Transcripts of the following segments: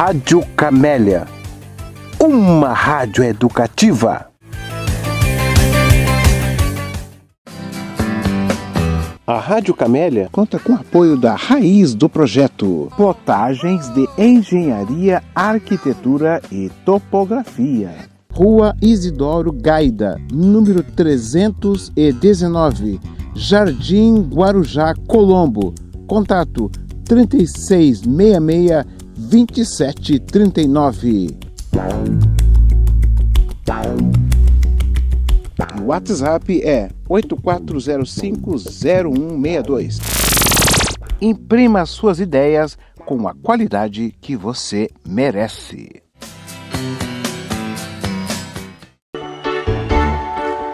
Rádio Camélia, uma rádio educativa. A Rádio Camélia conta com o apoio da Raiz do Projeto Plotagens de Engenharia, Arquitetura e Topografia. Rua Isidoro Gaida, número 319, Jardim Guarujá, Colombo. Contato 3666-2739. O WhatsApp é 84050162. Imprima suas ideias com a qualidade que você merece.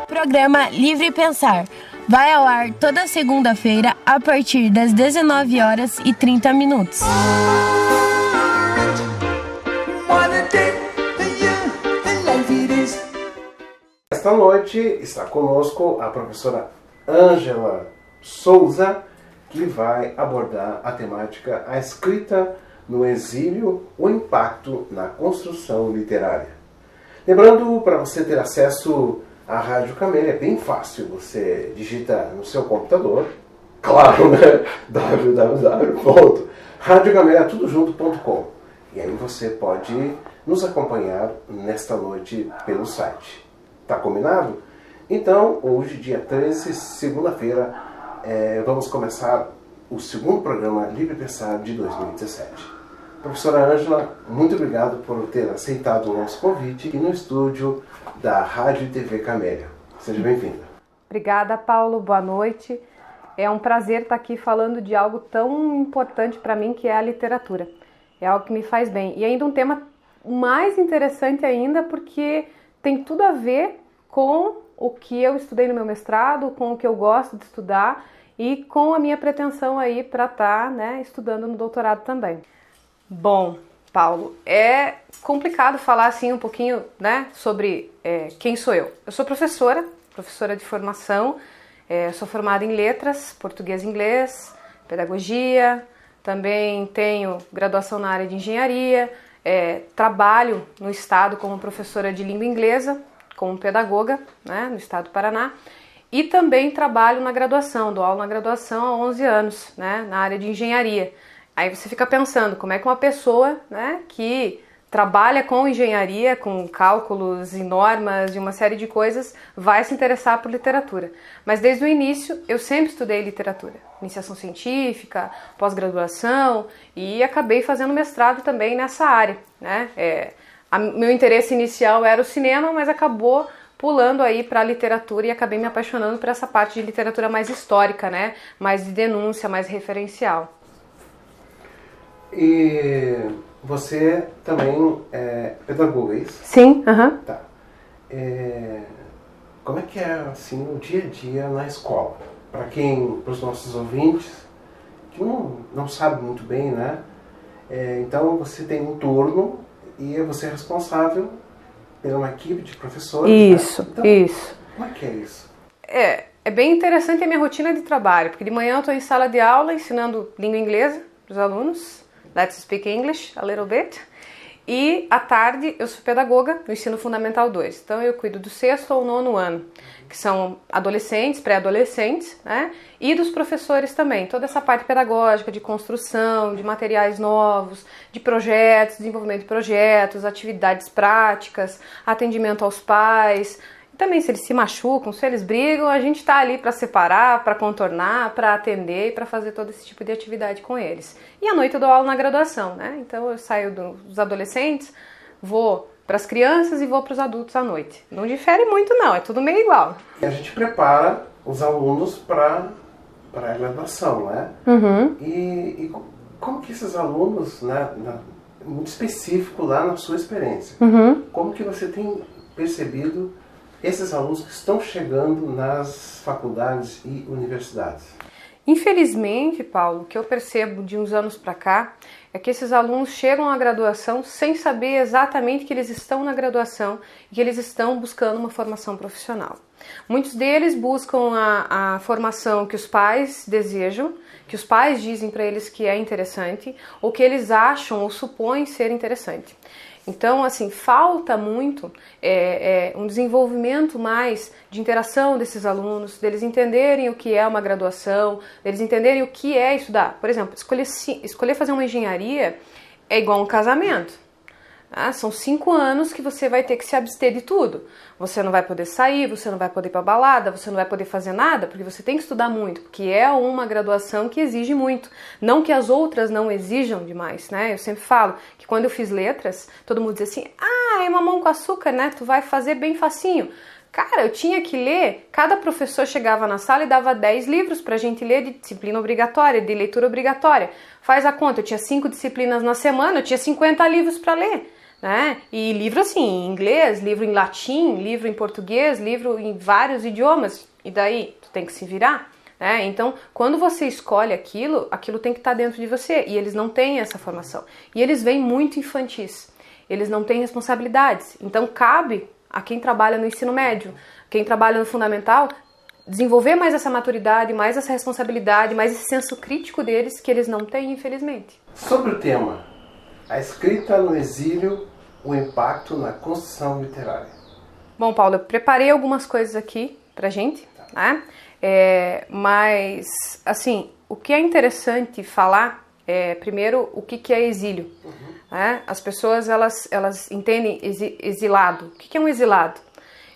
Programa Livre Pensar vai ao ar toda segunda-feira a partir das 19h30. Esta noite está conosco a professora Ângela Souza, que vai abordar a temática A Escrita no Exílio, o impacto na construção literária. Lembrando, para você ter acesso à Rádio Camélia, é bem fácil. Você digita no seu computador, claro, né? www.radiocamelia.com, e aí você pode nos acompanhar nesta noite pelo site. Tá combinado? Então, hoje, dia 13, segunda-feira, vamos começar o segundo programa Livre Pensar de 2017. Professora Ângela, muito obrigado por ter aceitado o nosso convite aqui no estúdio da Rádio e TV Camélia. Seja bem-vinda. Obrigada, Paulo. Boa noite. É um prazer estar aqui falando de algo tão importante para mim, que é a literatura. É algo que me faz bem. E ainda um tema mais interessante ainda, porque tem tudo a ver com o que eu estudei no meu mestrado, com o que eu gosto de estudar e com a minha pretensão aí para estar, estudando no doutorado também. Bom, Paulo, é complicado falar assim um pouquinho, sobre quem sou eu. Eu sou professora de formação, sou formada em letras, português e inglês, pedagogia, também tenho graduação na área de engenharia, trabalho no estado como professora de língua inglesa, como pedagoga, no estado do Paraná, e também trabalho na graduação, dou aula na graduação há 11 anos, na área de engenharia. Aí você fica pensando, como é que uma pessoa, que trabalha com engenharia, com cálculos e normas e uma série de coisas, vai se interessar por literatura. Mas desde o início eu sempre estudei literatura, iniciação científica, pós-graduação, e acabei fazendo mestrado também nessa área, meu interesse inicial era o cinema, mas acabou pulando aí para a literatura e acabei me apaixonando por essa parte de literatura mais histórica, mais de denúncia, mais referencial. E você também é pedagoga, é isso? Sim, aham. Tá. Como é que é assim, o dia a dia na escola? Para os nossos ouvintes que não sabe muito bem, então você tem um turno e você é responsável pela uma equipe de professores. Isso, Então, isso. Como é que é isso? É bem interessante a minha rotina de trabalho, porque de manhã eu estou em sala de aula ensinando língua inglesa para os alunos. Let's speak English a little bit. E à tarde eu sou pedagoga no ensino fundamental 2. Então eu cuido do 6º ao 9º ano, que são adolescentes, pré-adolescentes, e dos professores também. Toda essa parte pedagógica de construção, de materiais novos, de projetos, desenvolvimento de projetos, atividades práticas, atendimento aos pais. E também se eles se machucam, se eles brigam, a gente está ali para separar, para contornar, para atender e para fazer todo esse tipo de atividade com eles. E à noite eu dou aula na graduação, Então eu saio dos adolescentes, vou para as crianças e vou para os adultos à noite. Não difere muito não, é tudo meio igual. A gente prepara os alunos para a graduação, Uhum. E como que esses alunos, muito específico lá na sua experiência, Uhum. como que você tem percebido esses alunos que estão chegando nas faculdades e universidades? Infelizmente, Paulo, o que eu percebo de uns anos para cá é que esses alunos chegam à graduação sem saber exatamente que eles estão na graduação e que eles estão buscando uma formação profissional. Muitos deles buscam a formação que os pais desejam, que os pais dizem para eles que é interessante, ou que eles acham ou supõem ser interessante. Então, assim, falta muito um desenvolvimento mais de interação desses alunos, deles entenderem o que é uma graduação, deles entenderem o que é estudar. Por exemplo, escolher fazer uma engenharia é igual um casamento. São 5 anos que você vai ter que se abster de tudo. Você não vai poder sair, você não vai poder ir para balada, você não vai poder fazer nada, porque você tem que estudar muito, porque é uma graduação que exige muito. Não que as outras não exijam demais, né? Eu sempre falo que quando eu fiz letras, todo mundo diz assim, é mamão com açúcar, né? Tu vai fazer bem facinho. Cara, eu tinha que ler, cada professor chegava na sala e dava 10 livros pra gente ler de disciplina obrigatória, de leitura obrigatória. Faz a conta, eu tinha 5 disciplinas na semana, eu tinha 50 livros para ler. Né? E livro assim, em inglês, livro em latim, livro em português, livro em vários idiomas. E daí, tu tem que se virar. Né? Então, quando você escolhe aquilo tem que estar dentro de você. E eles não têm essa formação. E eles vêm muito infantis. Eles não têm responsabilidades. Então, cabe a quem trabalha no ensino médio, quem trabalha no fundamental, desenvolver mais essa maturidade, mais essa responsabilidade, mais esse senso crítico deles que eles não têm, infelizmente. Sobre o tema, a escrita no exílio, o impacto na construção literária. Bom, Paulo, eu preparei algumas coisas aqui pra gente, né? Mas, assim, o que é interessante falar é, primeiro, o que é exílio. Né? As pessoas, elas entendem exilado. O que é um exilado?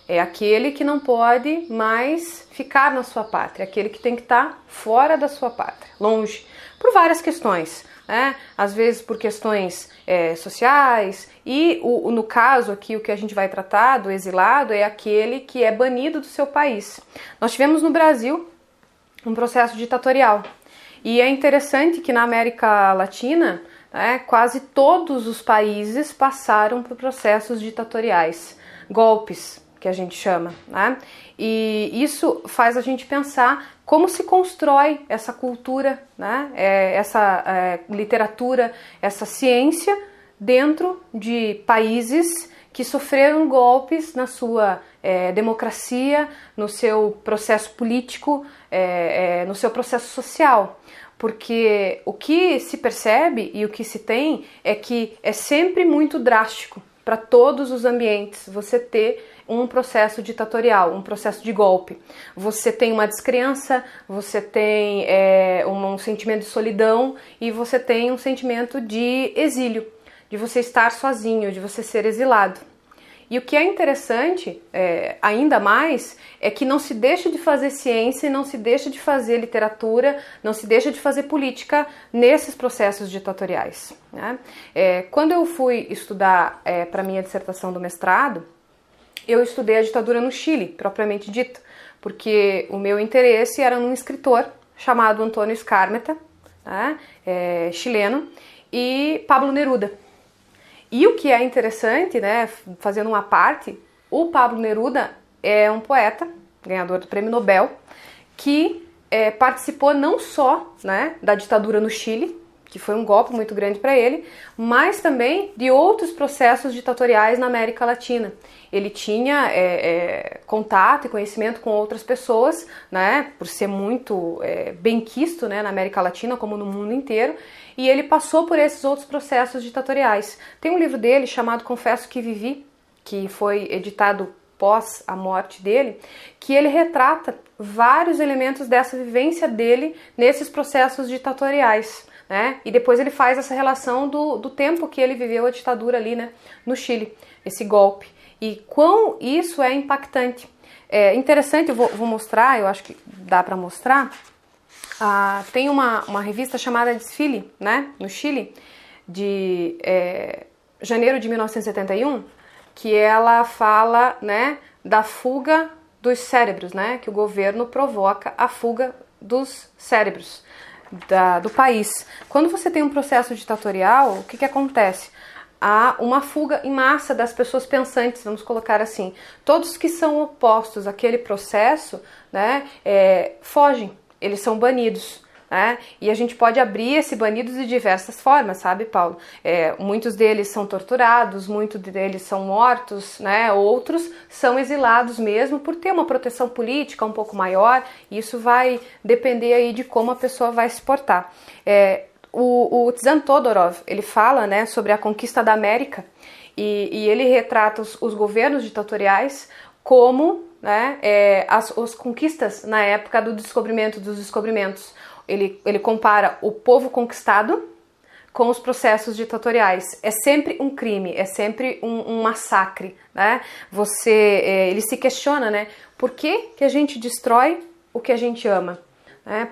É aquele que não pode mais ficar na sua pátria, aquele que tem que estar fora da sua pátria, longe, por várias questões. Às vezes por questões sociais e no caso aqui o que a gente vai tratar do exilado é aquele que é banido do seu país. Nós tivemos no Brasil um processo ditatorial e é interessante que na América Latina quase todos os países passaram por processos ditatoriais, golpes que a gente chama, né? E isso faz a gente pensar como se constrói essa cultura, né? Essa literatura, essa ciência dentro de países que sofreram golpes na sua democracia, no seu processo político, no seu processo social. Porque o que se percebe e o que se tem é que é sempre muito drástico para todos os ambientes você ter um processo ditatorial, um processo de golpe. Você tem uma descrença, você tem um sentimento de solidão e você tem um sentimento de exílio, de você estar sozinho, de você ser exilado. E o que é interessante, ainda mais, é que não se deixa de fazer ciência, não se deixa de fazer literatura, não se deixa de fazer política nesses processos ditatoriais. Né? Quando eu fui estudar para a minha dissertação do mestrado, eu estudei a ditadura no Chile, propriamente dita, porque o meu interesse era num escritor chamado Antônio Skármeta, né, chileno, e Pablo Neruda. E o que é interessante, né, fazendo uma parte, o Pablo Neruda é um poeta, ganhador do Prêmio Nobel, que participou não só, né, da ditadura no Chile, que foi um golpe muito grande para ele, mas também de outros processos ditatoriais na América Latina. Ele tinha contato e conhecimento com outras pessoas, né, por ser muito benquisto, né, na América Latina como no mundo inteiro, e ele passou por esses outros processos ditatoriais. Tem um livro dele chamado Confesso que Vivi, que foi editado pós a morte dele, que ele retrata vários elementos dessa vivência dele nesses processos ditatoriais. Né? E depois ele faz essa relação do tempo que ele viveu a ditadura ali, né, no Chile, esse golpe. E quão isso é impactante. É interessante, eu vou mostrar, eu acho que dá para mostrar. Tem uma revista chamada Desfile, né, no Chile, de janeiro de 1971, que ela fala, né, da fuga dos cérebros, né, que o governo provoca a fuga dos cérebros do país. Quando você tem um processo ditatorial, o que acontece? Há uma fuga em massa das pessoas pensantes, vamos colocar assim. Todos que são opostos àquele processo, né, fogem, eles são banidos. né? E a gente pode abrir esse banido de diversas formas, sabe, Paulo? Muitos deles são torturados, muitos deles são mortos, né? Outros são exilados mesmo por ter uma proteção política um pouco maior. Isso vai depender aí de como a pessoa vai se portar. O Tzan Todorov, ele fala, né, sobre a conquista da América e ele retrata os governos ditatoriais como, né, as conquistas na época do descobrimento dos descobrimentos. Ele compara o povo conquistado com os processos ditatoriais. É sempre um crime, é sempre um massacre, né? Ele se questiona, né, por que a gente destrói o que a gente ama?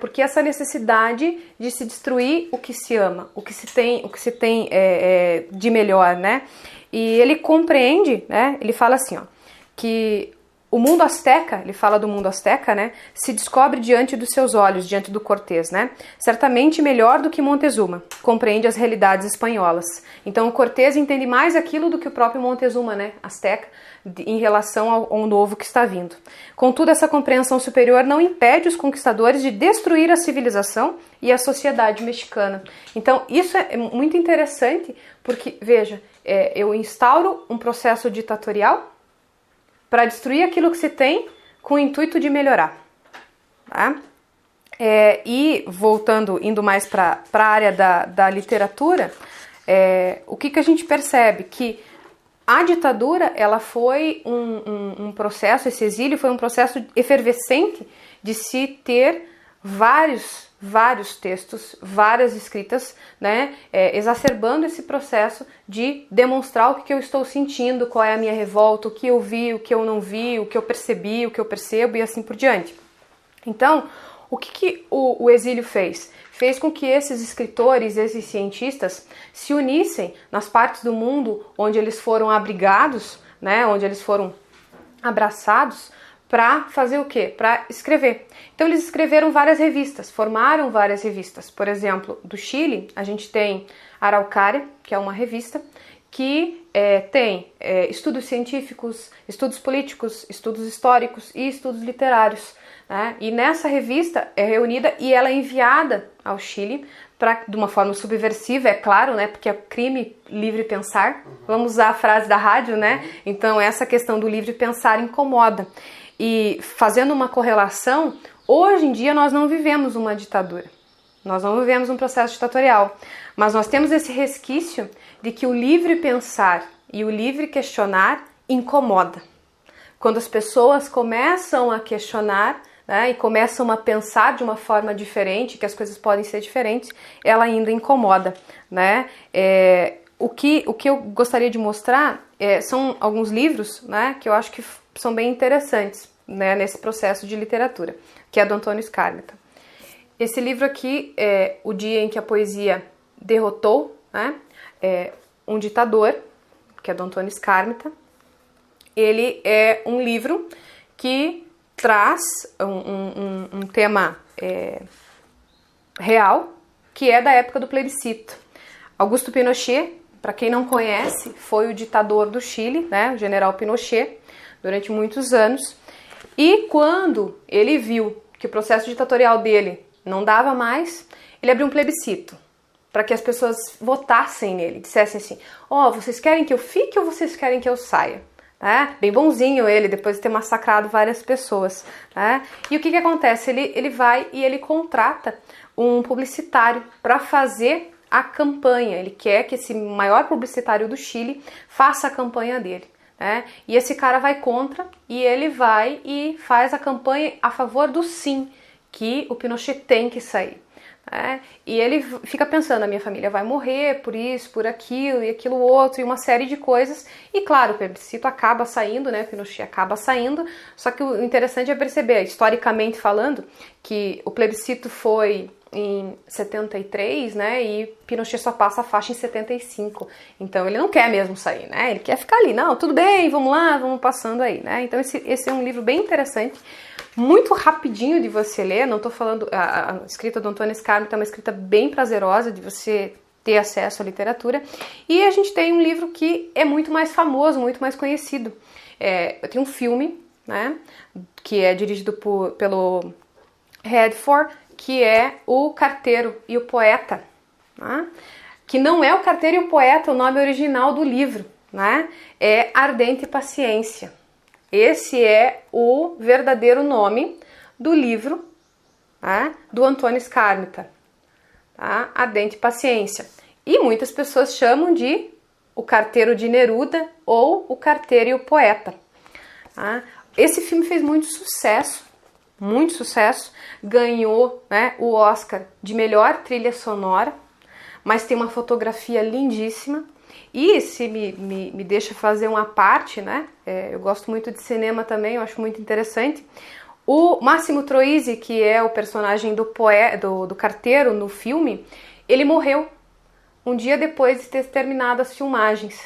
Porque essa necessidade de se destruir o que se ama, o que se tem de melhor, né? E ele compreende, né? Ele fala assim, ó, que o mundo asteca, ele fala do mundo asteca, né? Se descobre diante dos seus olhos, diante do Cortés, né? Certamente melhor do que Montezuma, compreende as realidades espanholas. Então o Cortés entende mais aquilo do que o próprio Montezuma, né? Asteca, em relação ao novo que está vindo. Contudo, essa compreensão superior não impede os conquistadores de destruir a civilização e a sociedade mexicana. Então isso é muito interessante, porque, veja, eu instauro um processo ditatorial para destruir aquilo que se tem com o intuito de melhorar. Tá? E voltando, indo mais para a área da literatura, o que a gente percebe? Que a ditadura, ela foi um processo, esse exílio foi um processo efervescente de se ter vários textos, várias escritas, né, exacerbando esse processo de demonstrar o que eu estou sentindo, qual é a minha revolta, o que eu vi, o que eu não vi, o que eu percebi, o que eu percebo e assim por diante. Então, o que o exílio fez? Fez com que esses escritores, esses cientistas se unissem nas partes do mundo onde eles foram abrigados, né, onde eles foram abraçados, para fazer o quê? Para escrever. Então eles escreveram várias revistas, formaram várias revistas. Por exemplo, do Chile, a gente tem Araucária, que é uma revista que tem estudos científicos, estudos políticos, estudos históricos e estudos literários, né? E nessa revista é reunida e ela é enviada ao Chile de uma forma subversiva, é claro, né? Porque é crime livre pensar. Vamos usar a frase da rádio, né? Então essa questão do livre pensar incomoda. E fazendo uma correlação, hoje em dia nós não vivemos uma ditadura, nós não vivemos um processo ditatorial, mas nós temos esse resquício de que o livre pensar e o livre questionar incomoda. Quando as pessoas começam a questionar, né, e começam a pensar de uma forma diferente, que as coisas podem ser diferentes, ela ainda incomoda, né? O que eu gostaria de mostrar são alguns livros, né, que eu acho que são bem interessantes, né, nesse processo de literatura, que é do Antônio Skármeta. Esse livro aqui é O Dia em que a Poesia Derrotou, né, um Ditador, que é do Antônio Skármeta. Ele é um livro que traz um tema real, que é da época do plebiscito. Augusto Pinochet, para quem não conhece, foi o ditador do Chile, né, o general Pinochet, durante muitos anos. E quando ele viu que o processo ditatorial dele não dava mais, ele abriu um plebiscito para que as pessoas votassem nele, dissessem assim, vocês querem que eu fique ou vocês querem que eu saia? Bem bonzinho ele, depois de ter massacrado várias pessoas. E o que acontece? Ele vai e ele contrata um publicitário para fazer a campanha. Ele quer que esse maior publicitário do Chile faça a campanha dele. E esse cara vai contra e ele vai e faz a campanha a favor do sim, que o Pinochet tem que sair. E ele fica pensando, a minha família vai morrer por isso, por aquilo e aquilo outro, e uma série de coisas. E claro, o plebiscito acaba saindo, né? O Pinochet acaba saindo, só que o interessante é perceber, historicamente falando, que o plebiscito foi em 73, né, e Pinochet só passa a faixa em 75, então ele não quer mesmo sair, né, ele quer ficar ali, não, tudo bem, vamos lá, vamos passando aí, né, então esse é um livro bem interessante, muito rapidinho de você ler, não tô falando, a escrita do Antônio Skármeta é uma escrita bem prazerosa de você ter acesso à literatura, e a gente tem um livro que é muito mais famoso, muito mais conhecido, tem um filme, né, que é dirigido pelo Redford, que é O Carteiro e o Poeta, né? Que não é O Carteiro e o Poeta, o nome original do livro, né? É Ardente Paciência. Esse é o verdadeiro nome do livro, né? Do Antônio Skármeta, tá? Ardente Paciência. E muitas pessoas chamam de O Carteiro de Neruda ou O Carteiro e o Poeta, tá? Esse filme fez muito sucesso, ganhou, né, o Oscar de melhor trilha sonora, mas tem uma fotografia lindíssima. E se me deixa fazer uma parte, né, eu gosto muito de cinema também, eu acho muito interessante. O Máximo Troisi, que é o personagem do carteiro no filme, ele morreu um dia depois de ter terminado as filmagens.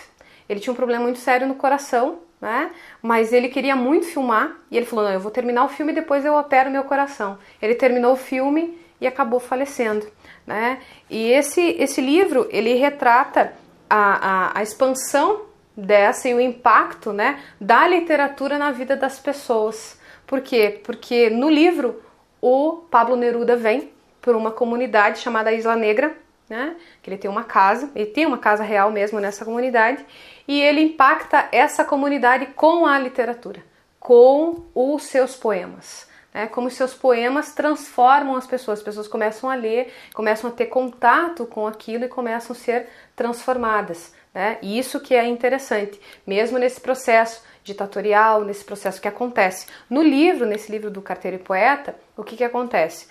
Ele tinha um problema muito sério no coração, né? Mas ele queria muito filmar e ele falou, não, eu vou terminar o filme e depois eu opero meu coração. Ele terminou o filme e acabou falecendo, né? E esse livro, ele retrata a expansão dessa e o impacto, né, da literatura na vida das pessoas. Por quê? Porque no livro o Pablo Neruda vem por uma comunidade chamada Isla Negra, né? Que ele tem uma casa real mesmo nessa comunidade, e ele impacta essa comunidade com a literatura, com os seus poemas, né? Como os seus poemas transformam as pessoas começam a ler, começam a ter contato com aquilo e começam a ser transformadas, né? E isso que é interessante, mesmo nesse processo ditatorial, nesse processo que acontece. Nesse livro do Carteiro e Poeta, o que acontece?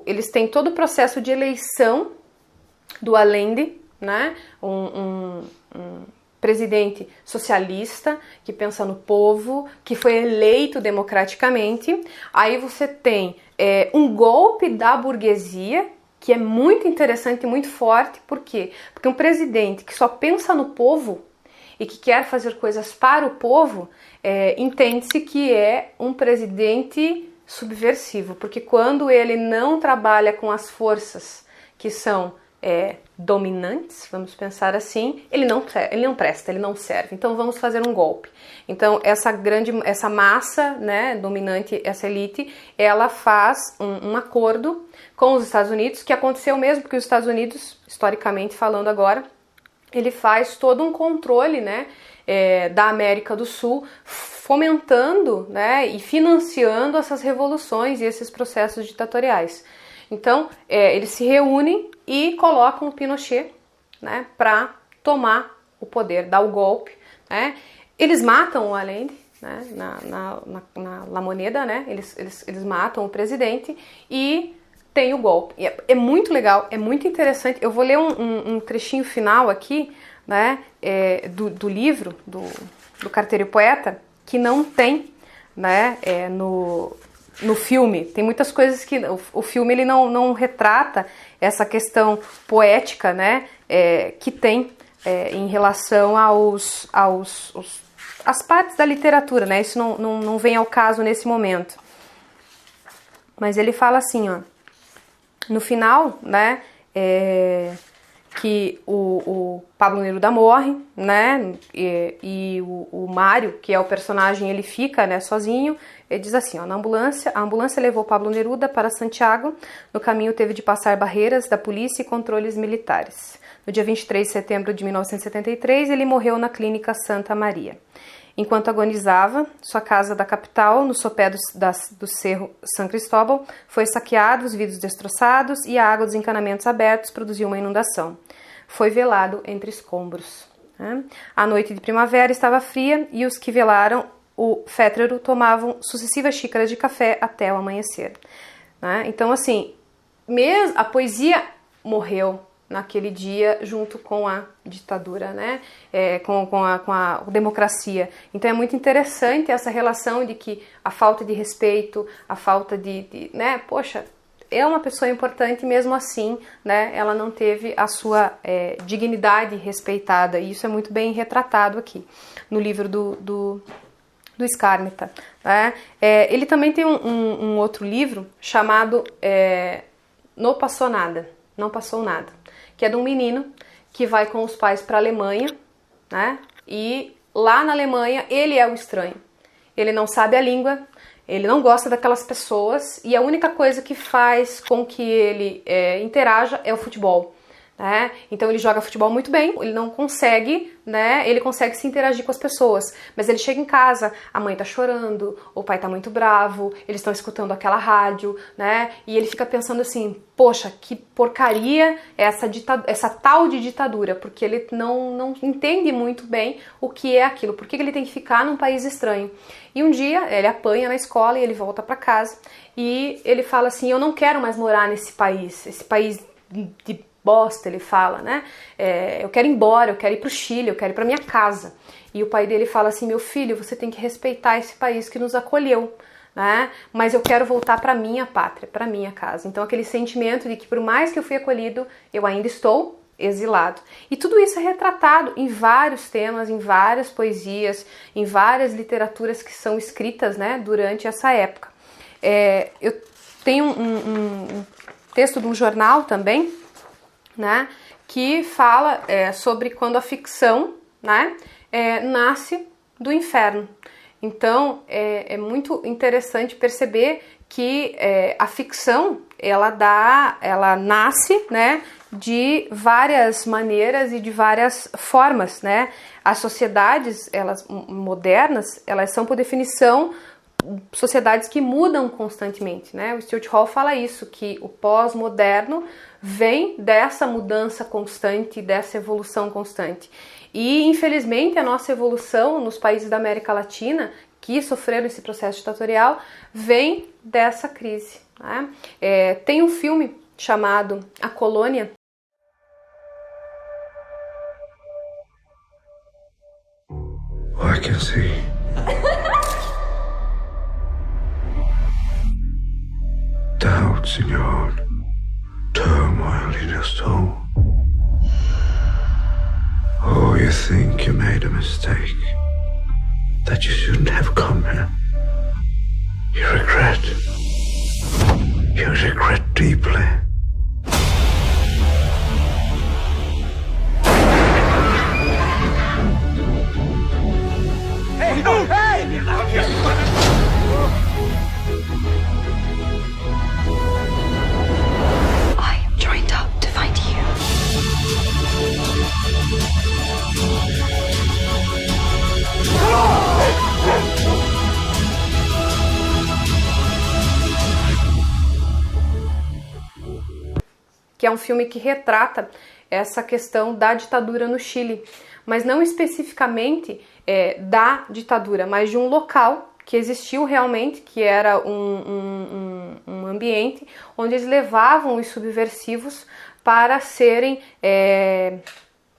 Eles têm todo o processo de eleição do Allende, né? Um presidente socialista que pensa no povo, que foi eleito democraticamente. Aí você tem um golpe da burguesia, que é muito interessante e muito forte. Por quê? Porque um presidente que só pensa no povo e que quer fazer coisas para o povo, entende-se que é um presidente subversivo, porque quando ele não trabalha com as forças que são dominantes, vamos pensar assim, ele não presta, ele não serve. Então vamos fazer um golpe. Então essa massa, né, dominante, essa elite, ela faz um acordo com os Estados Unidos, que aconteceu mesmo porque os Estados Unidos, historicamente falando agora, ele faz todo um controle, né, da América do Sul, fomentando, né, e financiando essas revoluções e esses processos ditatoriais. Então, eles se reúnem e colocam o Pinochet, né, para tomar o poder, dar o golpe, né? Eles matam o Allende, né, na La Moneda, né? Eles matam o presidente e tem o golpe. E é muito legal, é muito interessante. Eu vou ler um trechinho final aqui, né, do livro do Carteiro e Poeta, que não tem, né, no filme. Tem muitas coisas que o filme ele não retrata essa questão poética, né, que tem em relação às partes da literatura, né? Isso não vem ao caso nesse momento. Mas ele fala assim, ó, no final, né, que o Pablo Neruda morre, né, e o Mário, que é o personagem, ele fica, né, sozinho. Ele diz assim, ó, a ambulância levou Pablo Neruda para Santiago. No caminho teve de passar barreiras da polícia e controles militares. No dia 23 de setembro de 1973, ele morreu na clínica Santa Maria. Enquanto agonizava, sua casa da capital, no sopé do Cerro San Cristóbal, foi saqueada, os vidros destroçados e a água dos encanamentos abertos produziu uma inundação. Foi velado entre escombros. A noite de primavera estava fria e os que velaram o féretro tomavam sucessivas xícaras de café até o amanhecer. Então, assim, a poesia morreu naquele dia junto com a ditadura, né? Com a democracia. Então é muito interessante essa relação de que a falta de respeito, a falta né? Poxa, é uma pessoa importante, mesmo assim, né? Ela não teve a sua dignidade respeitada, e isso é muito bem retratado aqui no livro do Skármeta, né? Ele também tem um outro livro chamado Não Passou Nada, que é de um menino que vai com os pais para a Alemanha, né? E lá na Alemanha ele é o estranho. Ele não sabe a língua, Ele não gosta daquelas pessoas e a única coisa que faz com que ele interaja é o futebol. Né? Então ele joga futebol muito bem, ele não consegue, né? Ele consegue se interagir com as pessoas, mas ele chega em casa, a mãe tá chorando, o pai tá muito bravo, eles estão escutando aquela rádio, né? E ele fica pensando assim, poxa, que porcaria é essa tal de ditadura, porque ele não entende muito bem o que é aquilo, por que ele tem que ficar num país estranho. E um dia ele apanha na escola e ele volta para casa e ele fala assim, eu não quero mais morar nesse país de bosta, ele fala, né? Eu quero ir embora, eu quero ir pro Chile, eu quero ir pra minha casa. E o pai dele fala assim, meu filho, você tem que respeitar esse país que nos acolheu, né? Mas eu quero voltar pra minha pátria, pra minha casa. Então aquele sentimento de que por mais que eu fui acolhido, eu ainda estou exilado. E tudo isso é retratado em vários temas, em várias poesias, em várias literaturas que são escritas, né, durante essa época. Eu tenho um texto de um jornal também, né, que fala sobre quando a ficção, né, nasce do inferno. Então é muito interessante perceber que a ficção ela nasce, né, de várias maneiras e de várias formas, né? As sociedades modernas, elas são por definição sociedades que mudam constantemente, né? O Stuart Hall fala isso, que o pós-moderno vem dessa mudança constante, dessa evolução constante. E, infelizmente, a nossa evolução nos países da América Latina, que sofreram esse processo ditatorial, vem dessa crise, né? Tem um filme chamado A Colônia. I can see. Doubts in your heart, turmoil in your soul. Oh, you think you made a mistake, that you shouldn't have come here. You regret deeply. Hey, no, hey! I joined up to find you. Que é um filme que retrata essa questão da ditadura no Chile, mas não especificamente da ditadura, mas de um local que existiu realmente, que era um ambiente onde eles levavam os subversivos para serem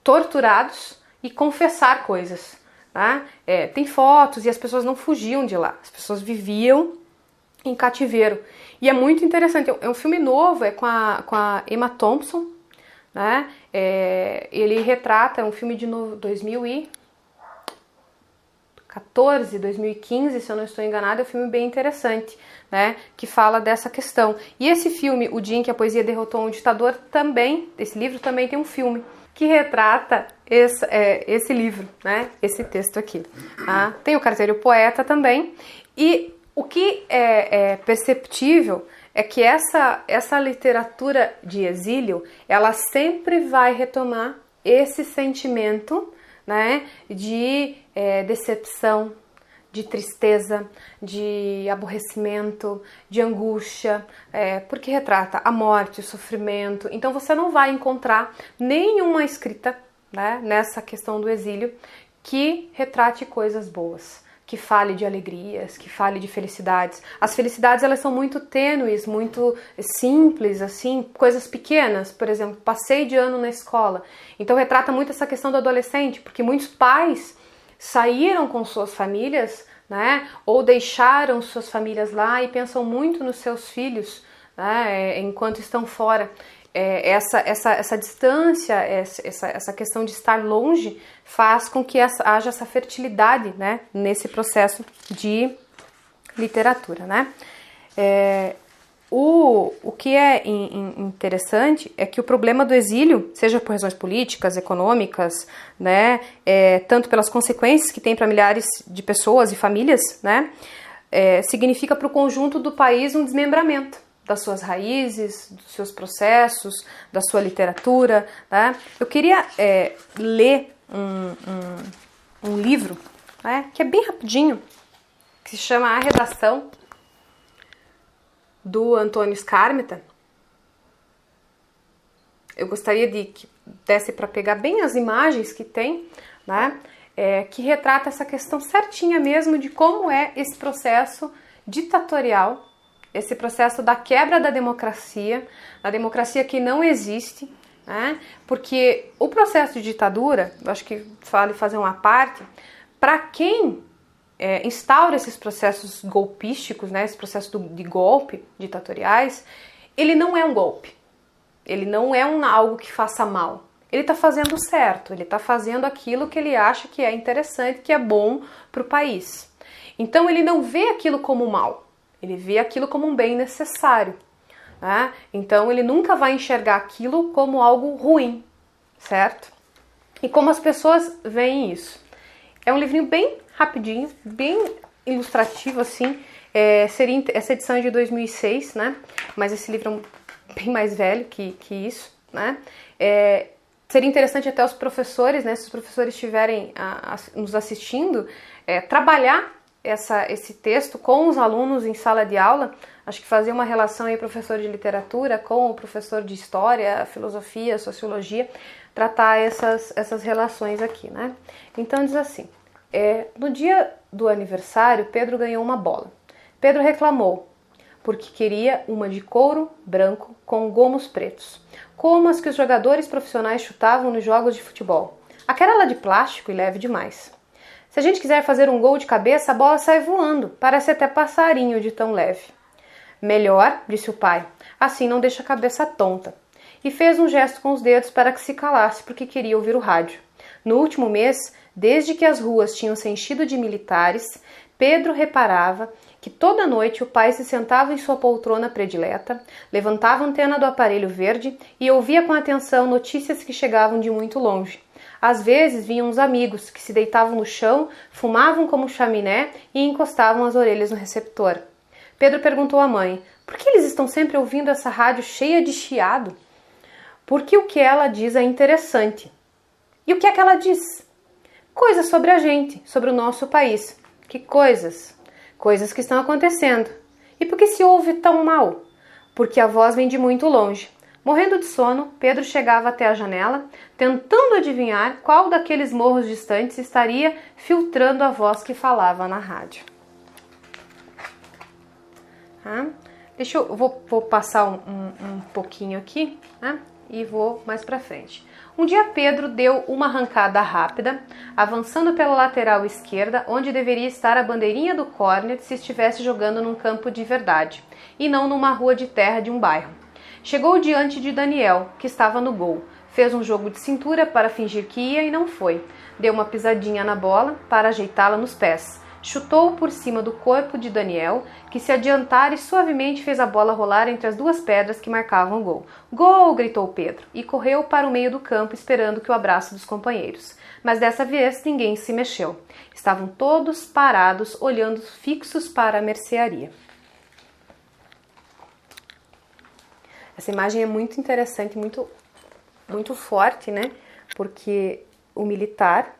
torturados e confessar coisas. Tá? Tem fotos e as pessoas não fugiam de lá, as pessoas viviam em cativeiro. E é muito interessante, é um filme novo, com a Emma Thompson, né? Ele retrata, é um filme de 2014, 2015, se eu não estou enganada, é um filme bem interessante, né? Que fala dessa questão. E esse filme, O Dia em que a Poesia Derrotou um Ditador, também, esse livro também tem um filme que retrata esse livro, né? Esse texto aqui. Tá? Tem o Carteiro Poeta também. E o que é perceptível é que essa literatura de exílio, ela sempre vai retomar esse sentimento, né, de decepção, de tristeza, de aborrecimento, de angústia, porque retrata a morte, o sofrimento. Então você não vai encontrar nenhuma escrita, né, nessa questão do exílio que retrate coisas boas, que fale de alegrias, que fale de felicidades. As felicidades, elas são muito tênues, muito simples, assim, coisas pequenas. Por exemplo, passei de ano na escola. Então retrata muito essa questão do adolescente, porque muitos pais saíram com suas famílias, né, ou deixaram suas famílias lá e pensam muito nos seus filhos, né, enquanto estão fora. Essa distância, essa questão de estar longe faz com que haja essa fertilidade, né, nesse processo de literatura, né? O que é interessante é que o problema do exílio, seja por razões políticas, econômicas, né, tanto pelas consequências que tem para milhares de pessoas e famílias, né, significa para o conjunto do país um desmembramento das suas raízes, dos seus processos, da sua literatura. Tá? Eu queria ler um livro, né, que é bem rapidinho, que se chama A Redação, do Antônio Skármeta. Eu gostaria de que desse para pegar bem as imagens que tem, né, que retrata essa questão certinha mesmo de como é esse processo ditatorial, esse processo da quebra da democracia que não existe, né, porque o processo de ditadura, eu acho que vale fazer uma parte, para quem instaura esses processos golpísticos, né, esse processo de golpe ditatoriais, ele não é um golpe, ele não é algo que faça mal. Ele está fazendo certo, ele está fazendo aquilo que ele acha que é interessante, que é bom para o país. Então ele não vê aquilo como mal, ele vê aquilo como um bem necessário. Né? Então ele nunca vai enxergar aquilo como algo ruim, certo? E como as pessoas veem isso? É um livrinho bem rapidinho, bem ilustrativo assim. Essa edição é de 2006, né? Mas esse livro é bem mais velho que isso, né? Seria interessante até os professores, né, se os professores estiverem nos assistindo, trabalhar esse texto com os alunos em sala de aula. Acho que fazer uma relação aí, professor de literatura com o professor de história, filosofia, sociologia, tratar essas relações aqui, né? Então diz assim, no dia do aniversário, Pedro ganhou uma bola. Pedro reclamou, porque queria uma de couro branco com gomos pretos, como as que os jogadores profissionais chutavam nos jogos de futebol. Aquela lá de plástico e leve demais. Se a gente quiser fazer um gol de cabeça, a bola sai voando, parece até passarinho de tão leve. Melhor, disse o pai, assim não deixa a cabeça tonta. E fez um gesto com os dedos para que se calasse, porque queria ouvir o rádio. No último mês, desde que as ruas tinham se enchido de militares, Pedro reparava que toda noite o pai se sentava em sua poltrona predileta, levantava a antena do aparelho verde e ouvia com atenção notícias que chegavam de muito longe. Às vezes vinham os amigos, que se deitavam no chão, fumavam como chaminé e encostavam as orelhas no receptor. Pedro perguntou à mãe, por que eles estão sempre ouvindo essa rádio cheia de chiado? Porque o que ela diz é interessante. E o que é que ela diz? Coisas sobre a gente, sobre o nosso país. Que coisas? Coisas que estão acontecendo. E por que se ouve tão mal? Porque a voz vem de muito longe. Morrendo de sono, Pedro chegava até a janela, tentando adivinhar qual daqueles morros distantes estaria filtrando a voz que falava na rádio. Vou passar um pouquinho aqui, né? E vou mais para frente. Um dia Pedro deu uma arrancada rápida, avançando pela lateral esquerda, onde deveria estar a bandeirinha do córner se estivesse jogando num campo de verdade, e não numa rua de terra de um bairro. Chegou diante de Daniel, que estava no gol. Fez um jogo de cintura para fingir que ia e não foi. Deu uma pisadinha na bola para ajeitá-la nos pés. Chutou por cima do corpo de Daniel, que se adiantara e suavemente fez a bola rolar entre as duas pedras que marcavam o gol. Gol! Gritou Pedro e correu para o meio do campo esperando que o abraço dos companheiros. Mas dessa vez ninguém se mexeu. Estavam todos parados, olhando fixos para a mercearia. Essa imagem é muito interessante, muito, muito forte, né? Porque o militar,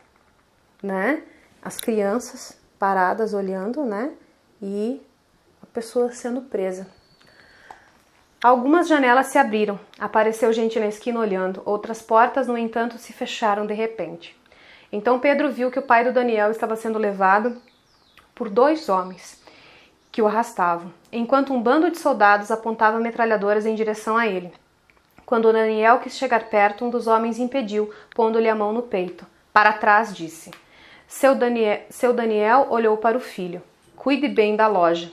né? As crianças paradas olhando, né? E a pessoa sendo presa. Algumas janelas se abriram, apareceu gente na esquina olhando, outras portas, no entanto, se fecharam de repente. Então Pedro viu que o pai do Daniel estava sendo levado por 2 homens que o arrastavam, enquanto um bando de soldados apontava metralhadoras em direção a ele. Quando Daniel quis chegar perto, um dos homens impediu, pondo-lhe a mão no peito. Para trás, disse. Seu Daniel olhou para o filho. Cuide bem da loja.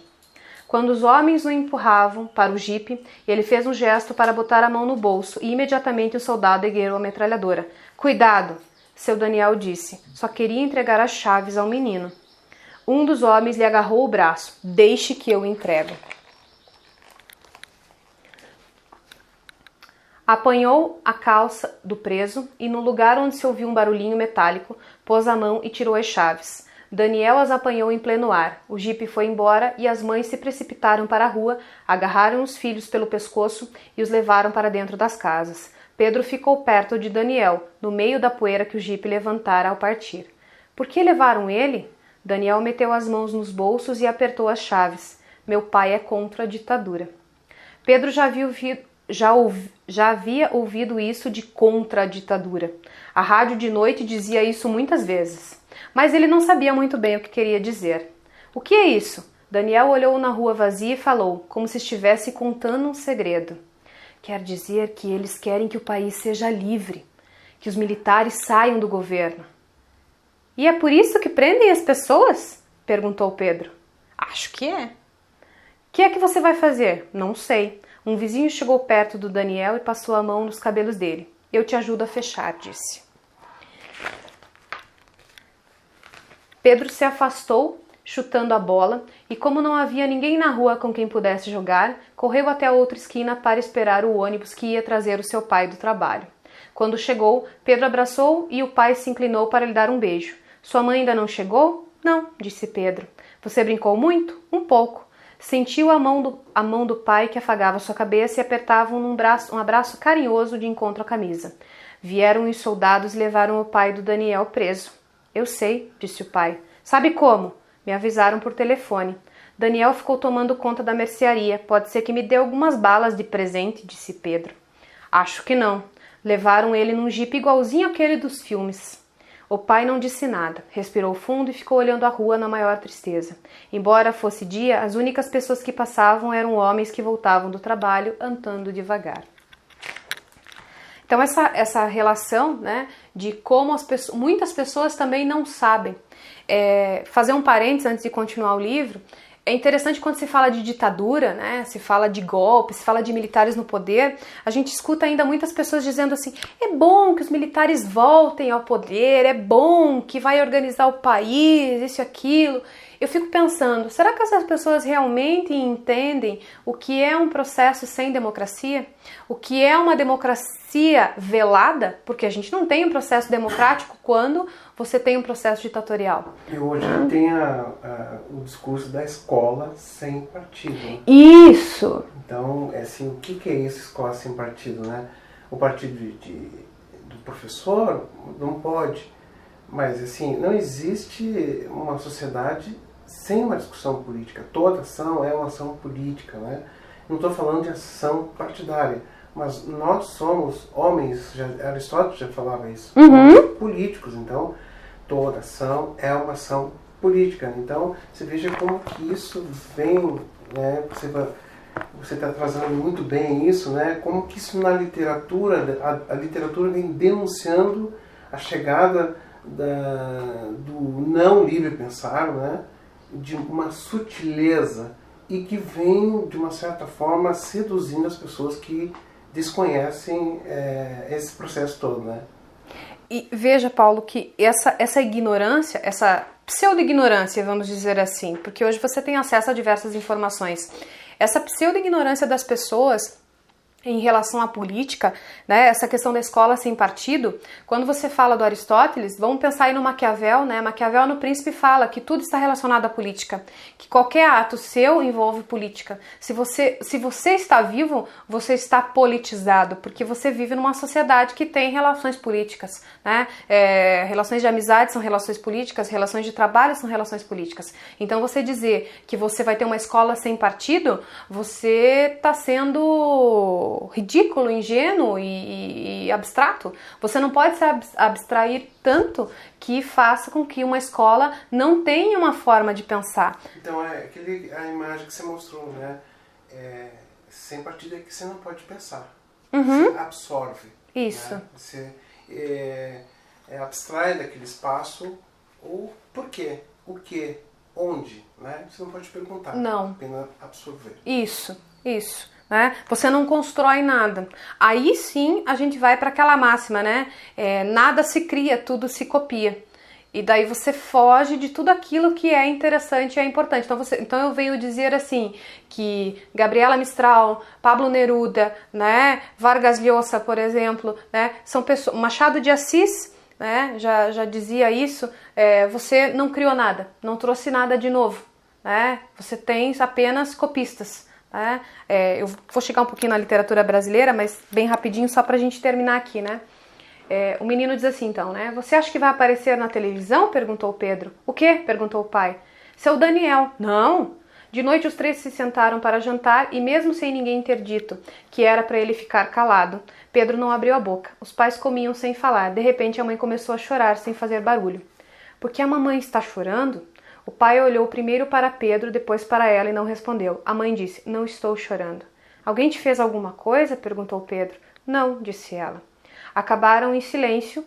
Quando os homens o empurravam para o jipe, ele fez um gesto para botar a mão no bolso e imediatamente o soldado ergueu a metralhadora. Cuidado, seu Daniel disse. Só queria entregar as chaves ao menino. Um dos homens lhe agarrou o braço. Deixe que eu entrego. Apanhou a calça do preso e, no lugar onde se ouviu um barulhinho metálico, pôs a mão e tirou as chaves. Daniel as apanhou em pleno ar. O jipe foi embora e as mães se precipitaram para a rua, agarraram os filhos pelo pescoço e os levaram para dentro das casas. Pedro ficou perto de Daniel, no meio da poeira que o jipe levantara ao partir. Por que levaram ele? Daniel meteu as mãos nos bolsos e apertou as chaves. Meu pai é contra a ditadura. Pedro já havia ouvido isso de contra a ditadura. A rádio de noite dizia isso muitas vezes. Mas ele não sabia muito bem o que queria dizer. O que é isso? Daniel olhou na rua vazia e falou, como se estivesse contando um segredo. Quer dizer que eles querem que o país seja livre, que os militares saiam do governo. E é por isso que prendem as pessoas? Perguntou Pedro. Acho que é. O que é que você vai fazer? Não sei. Um vizinho chegou perto do Daniel e passou a mão nos cabelos dele. Eu te ajudo a fechar, disse. Pedro se afastou, chutando a bola, e como não havia ninguém na rua com quem pudesse jogar, correu até a outra esquina para esperar o ônibus que ia trazer o seu pai do trabalho. Quando chegou, Pedro abraçou e o pai se inclinou para lhe dar um beijo. Sua mãe ainda não chegou? Não, disse Pedro. Você brincou muito? Um pouco. Sentiu a mão do pai que afagava sua cabeça e apertava um abraço carinhoso de encontro à camisa. Vieram os soldados e levaram o pai do Daniel preso. Eu sei, disse o pai. Sabe como? Me avisaram por telefone. Daniel ficou tomando conta da mercearia. Pode ser que me dê algumas balas de presente, disse Pedro. Acho que não. Levaram ele num jipe igualzinho àquele dos filmes. O pai não disse nada, respirou fundo e ficou olhando a rua na maior tristeza. Embora fosse dia, as únicas pessoas que passavam eram homens que voltavam do trabalho andando devagar. Então essa relação, né, de como muitas pessoas também não sabem. Fazer um parênteses antes de continuar o livro, é interessante quando se fala de ditadura, né, se fala de golpe, se fala de militares no poder, a gente escuta ainda muitas pessoas dizendo assim, é bom que os militares voltem ao poder, é bom que vai organizar o país, isso e aquilo. Eu fico pensando, será que essas pessoas realmente entendem o que é um processo sem democracia? O que é uma democracia velada? Porque a gente não tem um processo democrático quando você tem um processo ditatorial. E hoje tem o discurso da escola sem partido. Isso! Então, assim, o que é isso, escola sem partido, né? O partido do professor não pode, mas assim, não existe uma sociedade sem uma discussão política. Toda ação é uma ação política, né? Não estou falando de ação partidária, mas nós somos homens, Aristóteles já falava isso, políticos, então toda ação é uma ação política. Então, você veja como que isso vem, né? Você está trazendo muito bem isso, né? Como que isso na literatura, a literatura vem denunciando a chegada do não livre pensar, né? De uma sutileza e que vem, de uma certa forma, seduzindo as pessoas que desconhecem esse processo todo, né? E veja, Paulo, que essa ignorância, essa pseudo-ignorância, vamos dizer assim, porque hoje você tem acesso a diversas informações, essa pseudo-ignorância das pessoas em relação à política, né, essa questão da escola sem partido, quando você fala do Aristóteles, vamos pensar aí no Maquiavel, né? Maquiavel no Príncipe fala que tudo está relacionado à política, que qualquer ato seu envolve política. Se você está vivo, você está politizado, porque você vive numa sociedade que tem relações políticas, né? Relações de amizade são relações políticas, relações de trabalho são relações políticas. Então você dizer que você vai ter uma escola sem partido, você está sendo ridículo, ingênuo e abstrato. Você não pode se abstrair tanto que faça com que uma escola não tenha uma forma de pensar. Então a imagem que você mostrou, né? Sem partido é que você não pode pensar. Você absorve. Isso. Né? Você abstrai daquele espaço. Ou por quê? O quê? Onde? Né? Você não pode perguntar. Não. Apenas absorver. Isso. Né? Você não constrói nada. Aí sim a gente vai para aquela máxima, né? Nada se cria, tudo se copia. E daí você foge de tudo aquilo que é interessante e é importante. Então eu venho dizer assim, que Gabriela Mistral, Pablo Neruda, né? Vargas Llosa, por exemplo, né? São pessoas, Machado de Assis, né, já dizia isso, você não criou nada, não trouxe nada de novo, né? Você tem apenas copistas. Né? Eu vou chegar um pouquinho na literatura brasileira, mas bem rapidinho só pra gente terminar aqui, né? O menino diz assim, então, né? Você acha que vai aparecer na televisão? Perguntou Pedro. O quê? Perguntou o pai. Seu Daniel. Não. De noite os três se sentaram para jantar e mesmo sem ninguém ter dito que era para ele ficar calado, Pedro não abriu a boca. Os pais comiam sem falar. De repente a mãe começou a chorar sem fazer barulho. Por que a mamãe está chorando? O pai olhou primeiro para Pedro, depois para ela e não respondeu. A mãe disse, não estou chorando. Alguém te fez alguma coisa? Perguntou Pedro. Não, disse ela. Acabaram em silêncio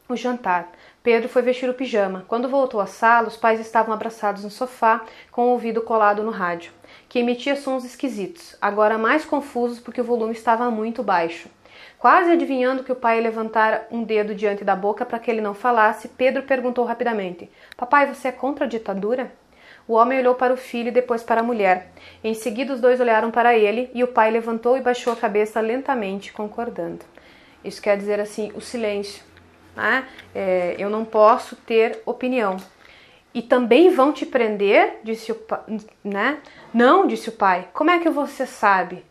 o jantar. Pedro foi vestir o pijama. Quando voltou à sala, os pais estavam abraçados no sofá, com o ouvido colado no rádio, que emitia sons esquisitos, agora mais confusos porque o volume estava muito baixo. Quase adivinhando que o pai levantara um dedo diante da boca para que ele não falasse, Pedro perguntou rapidamente, papai, você é contra a ditadura? O homem olhou para o filho e depois para a mulher. Em seguida, os dois olharam para ele e o pai levantou e baixou a cabeça lentamente, concordando. Isso quer dizer assim, o silêncio. Né? Eu não posso ter opinião. E também vão te prender, disse o pai. Né? Não, disse o pai. Como é que você sabe?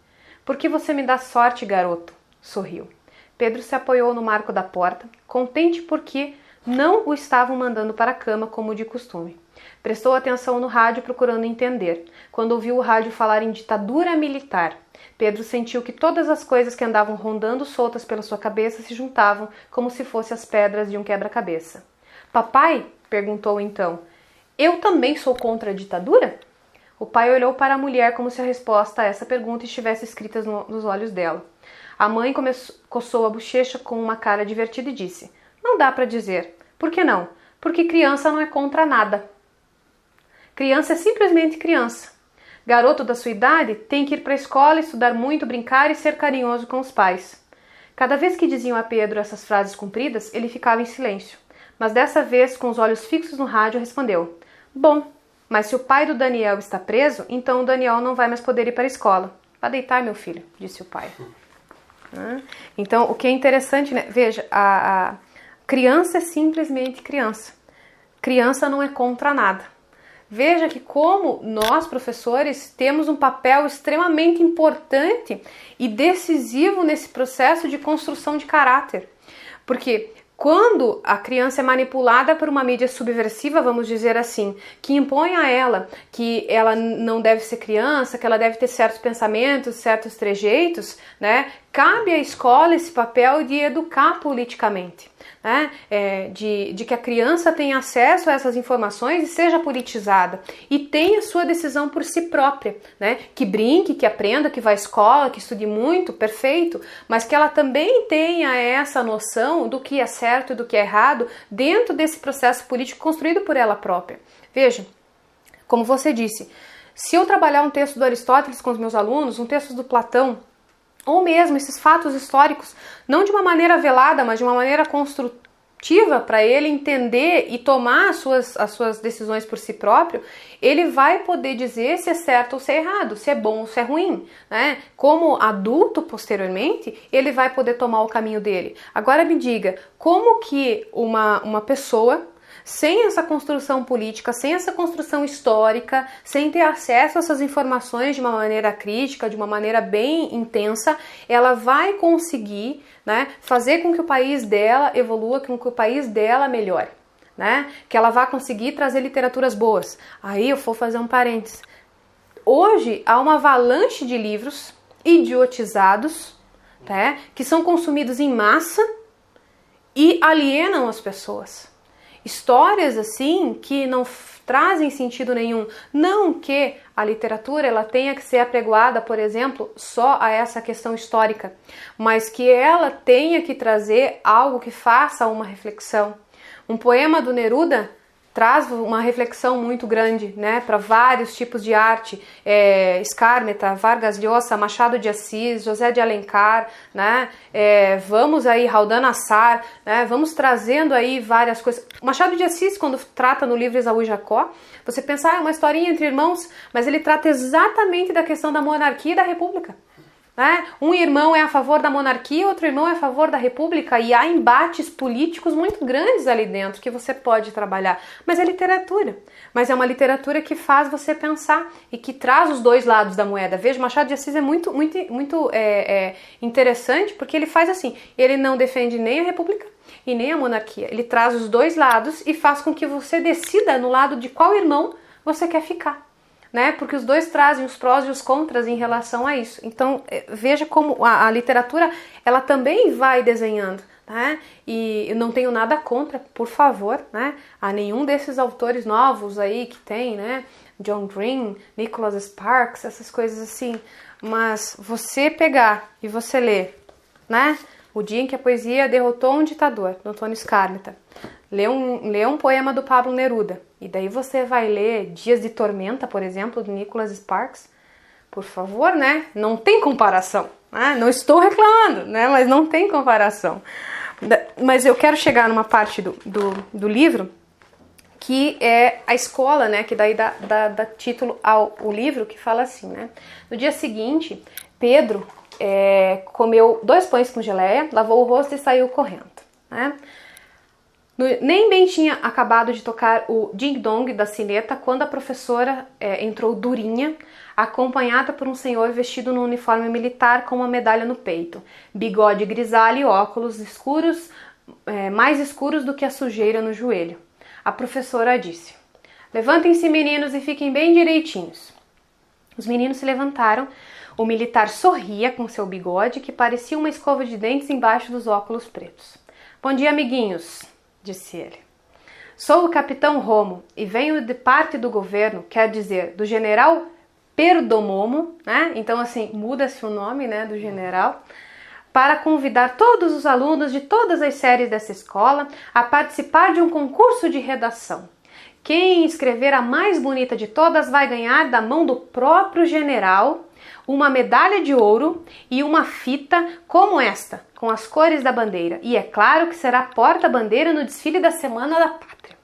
Porque você me dá sorte, garoto. Sorriu. Pedro se apoiou no marco da porta, contente porque não o estavam mandando para a cama como de costume. Prestou atenção no rádio procurando entender. Quando ouviu o rádio falar em ditadura militar, Pedro sentiu que todas as coisas que andavam rondando soltas pela sua cabeça se juntavam como se fossem as pedras de um quebra-cabeça. Papai? Perguntou então. Eu também sou contra a ditadura? O pai olhou para a mulher como se a resposta a essa pergunta estivesse escrita nos olhos dela. A mãe coçou a bochecha com uma cara divertida e disse, não dá para dizer. Por que não? Porque criança não é contra nada. Criança é simplesmente criança. Garoto da sua idade tem que ir para a escola, estudar muito, brincar e ser carinhoso com os pais. Cada vez que diziam a Pedro essas frases compridas, ele ficava em silêncio. Mas dessa vez, com os olhos fixos no rádio, respondeu, bom, mas se o pai do Daniel está preso, então o Daniel não vai mais poder ir para a escola. Vá deitar, meu filho, disse o pai. Então, o que é interessante, né? Veja, a criança é simplesmente criança. Criança não é contra nada. Veja que como nós, professores, temos um papel extremamente importante e decisivo nesse processo de construção de caráter. Porque quando a criança é manipulada por uma mídia subversiva, vamos dizer assim, que impõe a ela que ela não deve ser criança, que ela deve ter certos pensamentos, certos trejeitos, né? Cabe à escola esse papel de educar politicamente, né? De que a criança tenha acesso a essas informações e seja politizada e tenha sua decisão por si própria, né? Que brinque, que aprenda, que vá à escola, que estude muito, perfeito, mas que ela também tenha essa noção do que é certo e do que é errado dentro desse processo político construído por ela própria. Veja, como você disse, se eu trabalhar um texto do Aristóteles com os meus alunos, um texto do Platão, ou mesmo esses fatos históricos, não de uma maneira velada, mas de uma maneira construtiva para ele entender e tomar as suas decisões por si próprio, ele vai poder dizer se é certo ou se é errado, se é bom ou se é ruim, né? Como adulto, posteriormente, ele vai poder tomar o caminho dele. Agora me diga, como que uma pessoa sem essa construção política, sem essa construção histórica, sem ter acesso a essas informações de uma maneira crítica, de uma maneira bem intensa, ela vai conseguir, né, fazer com que o país dela evolua, com que o país dela melhore, né? Que ela vai conseguir trazer literaturas boas. Aí eu vou fazer um parênteses. Hoje há uma avalanche de livros idiotizados, tá, que são consumidos em massa e alienam as pessoas. Histórias assim que não trazem sentido nenhum. Não que a literatura ela tenha que ser apregoada, por exemplo, só a essa questão histórica, mas que ela tenha que trazer algo que faça uma reflexão. Um poema do Neruda traz uma reflexão muito grande, né, para vários tipos de arte, Skármeta, Vargas Llosa, Machado de Assis, José de Alencar, né, vamos aí, Haldan Assar, né, vamos trazendo aí várias coisas. Machado de Assis, quando trata no livro Esaú e Jacó, você pensa, é uma historinha entre irmãos, mas ele trata exatamente da questão da monarquia e da república. né? Um irmão é a favor da monarquia, outro irmão é a favor da república, e há embates políticos muito grandes ali dentro que você pode trabalhar. Mas é literatura. Mas é uma literatura que faz você pensar e que traz os dois lados da moeda. Veja, Machado de Assis é muito interessante, porque ele faz assim, ele não defende nem a república e nem a monarquia. Ele traz os dois lados e faz com que você decida no lado de qual irmão você quer ficar. Né? Porque os dois trazem os prós e os contras em relação a isso. Então veja como a literatura ela também vai desenhando, né? E eu não tenho nada contra, por favor, né? A nenhum desses autores novos aí que tem, né? John Green, Nicholas Sparks, essas coisas assim. Mas você pegar e você ler, né? O Dia em que a Poesia Derrotou um Ditador, do Antônio Scarletta. Lê um poema do Pablo Neruda. E daí você vai ler Dias de Tormenta, por exemplo, do Nicholas Sparks. Por favor, né? Não tem comparação. Né? Não estou reclamando, né? Mas não tem comparação. Mas eu quero chegar numa parte do livro que é a escola, né? Que daí dá título ao livro, que fala assim, né? No dia seguinte, Pedro comeu 2 pães com geleia, lavou o rosto e saiu correndo, né? Nem bem tinha acabado de tocar o ding-dong da sineta quando a professora entrou durinha, acompanhada por um senhor vestido num uniforme militar com uma medalha no peito, bigode grisalho e óculos escuros, mais escuros do que a sujeira no joelho. A professora disse: "Levantem-se, meninos, e fiquem bem direitinhos." Os meninos se levantaram. O militar sorria com seu bigode, que parecia uma escova de dentes embaixo dos óculos pretos. "Bom dia, amiguinhos", disse ele. "Sou o capitão Romo e venho de parte do governo, quer dizer, do general Perdomomo", né? Então, assim, muda-se o nome, né, do general, "para convidar todos os alunos de todas as séries dessa escola a participar de um concurso de redação. Quem escrever a mais bonita de todas vai ganhar da mão do próprio general uma medalha de ouro e uma fita como esta, com as cores da bandeira. E é claro que será porta-bandeira no desfile da Semana da Pátria."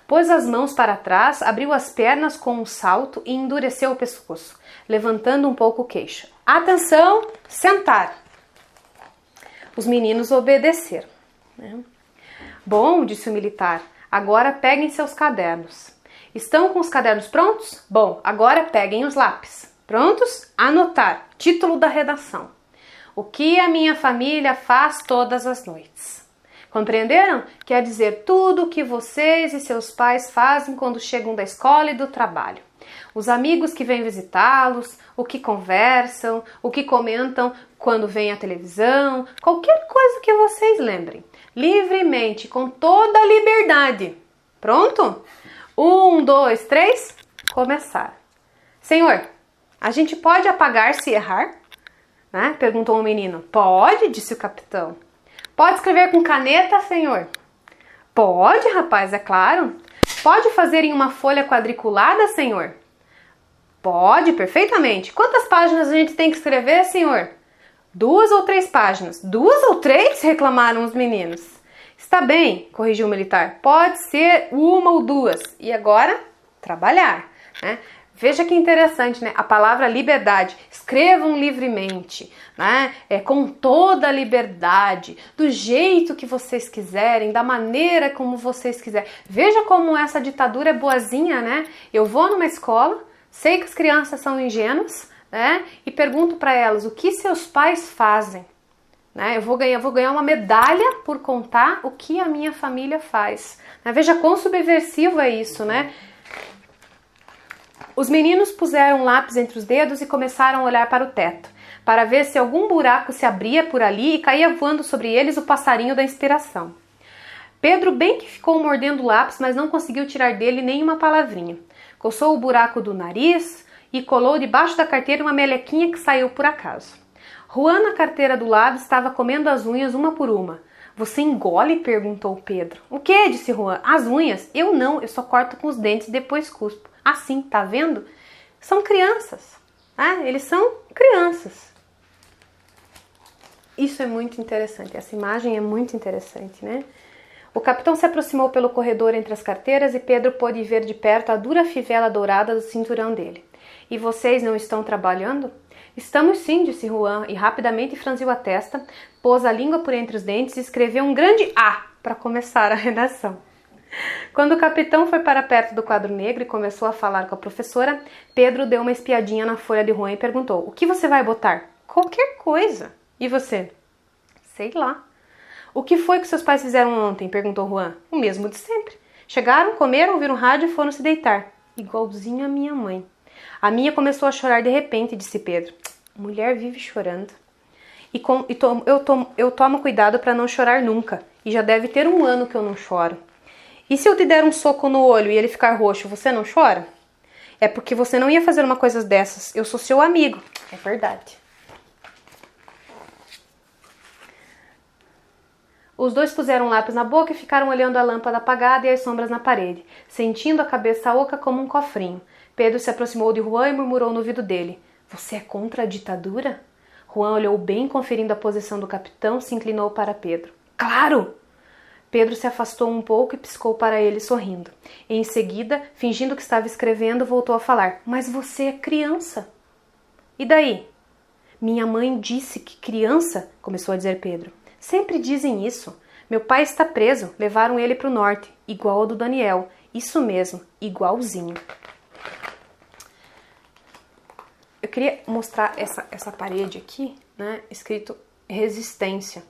Pôs as mãos para trás, abriu as pernas com um salto e endureceu o pescoço, levantando um pouco o queixo. "Atenção, sentar." Os meninos obedeceram. "Bom", disse o militar, "agora peguem seus cadernos. Estão com os cadernos prontos? Bom, agora peguem os lápis. Prontos? Anotar. Título da redação: O que a minha família faz todas as noites. Compreenderam? Quer dizer, tudo o que vocês e seus pais fazem quando chegam da escola e do trabalho. Os amigos que vêm visitá-los, o que conversam, o que comentam quando vêm à televisão, qualquer coisa que vocês lembrem. Livremente, com toda a liberdade. Pronto? 1, 2, 3, começar." "Senhor, a gente pode apagar se errar?" né? Perguntou o menino. "Pode", disse o capitão. "Pode escrever com caneta, senhor?" "Pode, rapaz, é claro." "Pode fazer em uma folha quadriculada, senhor?" "Pode, perfeitamente." "Quantas páginas a gente tem que escrever, senhor?" 2 ou 3 páginas. 2 ou 3? reclamaram os meninos. "Está bem", corrigiu o militar. "Pode ser 1 ou 2. E agora, trabalhar." né? Veja que interessante, né? A palavra liberdade. Escrevam livremente, né? Com toda a liberdade, do jeito que vocês quiserem, da maneira como vocês quiserem. Veja como essa ditadura é boazinha, né? Eu vou numa escola, sei que as crianças são ingênuas, né? E pergunto para elas o que seus pais fazem. Né? Eu vou ganhar uma medalha por contar o que a minha família faz. Né? Veja quão subversivo é isso, né? Os meninos puseram um lápis entre os dedos e começaram a olhar para o teto, para ver se algum buraco se abria por ali e caía voando sobre eles o passarinho da inspiração. Pedro bem que ficou mordendo o lápis, mas não conseguiu tirar dele nenhuma palavrinha. Coçou o buraco do nariz e colou debaixo da carteira uma melequinha que saiu por acaso. Juan, na carteira do lado, estava comendo as unhas uma por uma. "Você engole?" perguntou Pedro. "O quê?" disse Juan. "As unhas? Eu não, eu só corto com os dentes e depois cuspo." "Assim, tá vendo? São crianças. Eles são crianças." Isso é muito interessante, essa imagem é muito interessante, né? O capitão se aproximou pelo corredor entre as carteiras e Pedro pôde ver de perto a dura fivela dourada do cinturão dele. "E vocês não estão trabalhando?" Estamos sim, disse Juan, e rapidamente franziu a testa, pôs a língua por entre os dentes e escreveu um grande A para começar a redação. Quando o capitão foi para perto do quadro negro e começou a falar com a professora, Pedro deu uma espiadinha na folha de Juan e perguntou: o que você vai botar? Qualquer coisa. E você? Sei lá. O que foi que seus pais fizeram ontem? Perguntou Juan. O mesmo de sempre. Chegaram, comeram, ouviram rádio e foram se deitar. Igualzinho a minha mãe. A minha começou a chorar de repente, disse Pedro. Mulher vive chorando. Eu tomo cuidado para não chorar nunca. E já deve ter 1 ano que eu não choro. E se eu te der um soco no olho e ele ficar roxo, você não chora? É porque você não ia fazer uma coisa dessas. Eu sou seu amigo. É verdade. Os dois puseram um lápis na boca e ficaram olhando a lâmpada apagada e as sombras na parede, sentindo a cabeça oca como um cofrinho. Pedro se aproximou de Juan e murmurou no ouvido dele. Você é contra a ditadura? Juan olhou bem, conferindo a posição do capitão, se inclinou para Pedro. Claro! Pedro se afastou um pouco e piscou para ele, sorrindo. Em seguida, fingindo que estava escrevendo, voltou a falar. Mas você é criança. E daí? Minha mãe disse que criança, começou a dizer Pedro. Sempre dizem isso. Meu pai está preso, levaram ele para o norte, igual ao do Daniel. Isso mesmo, igualzinho. Eu queria mostrar essa parede aqui, né, escrito resistência.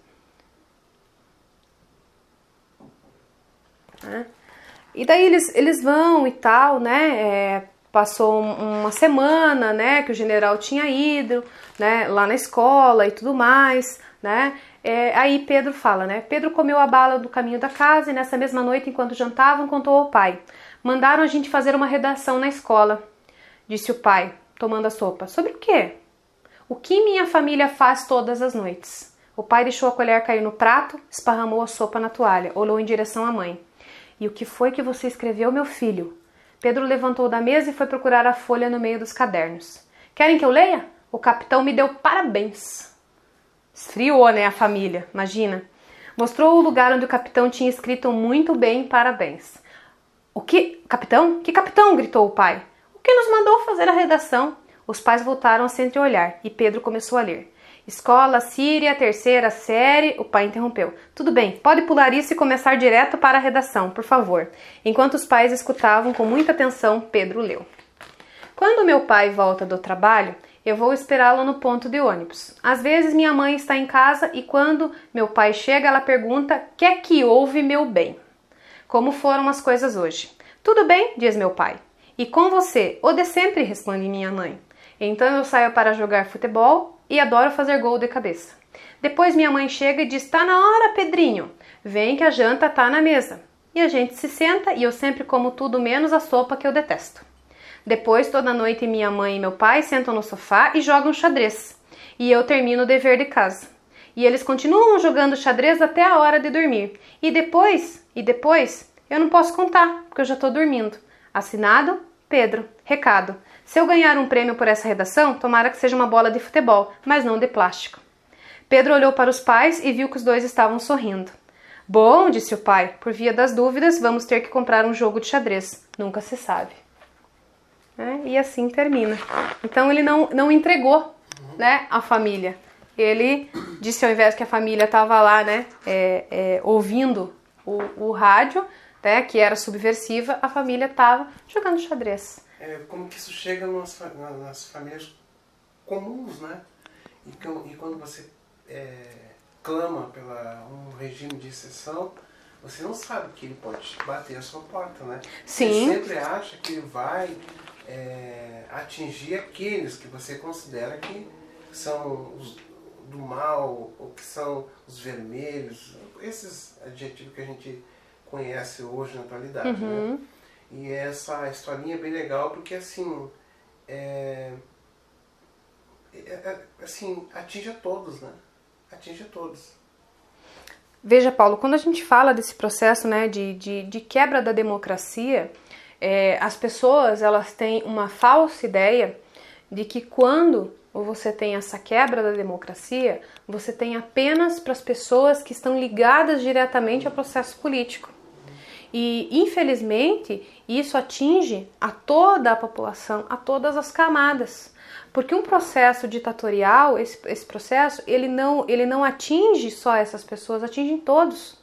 E daí eles vão e tal, né, passou uma semana, né, que o general tinha ido, né, lá na escola e tudo mais, né, aí Pedro fala, né, Pedro comeu a bala do caminho da casa e nessa mesma noite, enquanto jantavam, contou ao pai. Mandaram a gente fazer uma redação na escola, disse o pai, tomando a sopa. Sobre o quê? O que minha família faz todas as noites. O pai deixou a colher cair no prato, esparramou a sopa na toalha, olhou em direção à mãe. E o que foi que você escreveu, meu filho? Pedro levantou da mesa e foi procurar a folha no meio dos cadernos. Querem que eu leia? O capitão me deu parabéns. Esfriou, né, a família, imagina. Mostrou o lugar onde o capitão tinha escrito muito bem parabéns. O que? Capitão? Que capitão? Gritou o pai. O que nos mandou fazer a redação? Os pais voltaram a se entreolhar e Pedro começou a ler. Escola Síria, 3ª série... O pai interrompeu. Tudo bem, pode pular isso e começar direto para a redação, por favor. Enquanto os pais escutavam com muita atenção, Pedro leu. Quando meu pai volta do trabalho, eu vou esperá-lo no ponto de ônibus. Às vezes minha mãe está em casa e quando meu pai chega, ela pergunta: "Que é que houve, meu bem? Como foram as coisas hoje?" "Tudo bem", diz meu pai. "E com você?" "O de sempre", responde minha mãe. Então eu saio para jogar futebol e adoro fazer gol de cabeça. Depois minha mãe chega e diz: "Tá na hora, Pedrinho. Vem que a janta tá na mesa." E a gente se senta e eu sempre como tudo menos a sopa que eu detesto. Depois, toda noite, minha mãe e meu pai sentam no sofá e jogam xadrez. E eu termino o dever de casa. E eles continuam jogando xadrez até a hora de dormir. E depois, eu não posso contar, porque eu já tô dormindo. Assinado, Pedro. Recado. Se eu ganhar um prêmio por essa redação, tomara que seja uma bola de futebol, mas não de plástico. Pedro olhou para os pais e viu que os dois estavam sorrindo. Bom, disse o pai, por via das dúvidas, vamos ter que comprar um jogo de xadrez. Nunca se sabe. E assim termina. Então ele não entregou, né, a família. Ele disse, ao invés que a família estava lá, né, ouvindo o rádio, né, que era subversiva, a família estava jogando xadrez. Como que isso chega nas famílias comuns, né? E quando você clama pela um regime de exceção, você não sabe que ele pode bater a sua porta, né? Sim. Você sempre acha que ele vai atingir aqueles que você considera que são os do mal, ou que são os vermelhos, esses adjetivos que a gente conhece hoje na atualidade, né? E essa historinha é bem legal porque assim, assim, atinge a todos, né? Atinge a todos. Veja, Paulo, quando a gente fala desse processo, né, de quebra da democracia, as pessoas elas têm uma falsa ideia de que quando você tem essa quebra da democracia, você tem apenas para as pessoas que estão ligadas diretamente ao processo político. E, infelizmente, isso atinge a toda a população, a todas as camadas. Porque um processo ditatorial, esse processo, ele não atinge só essas pessoas, atinge todos.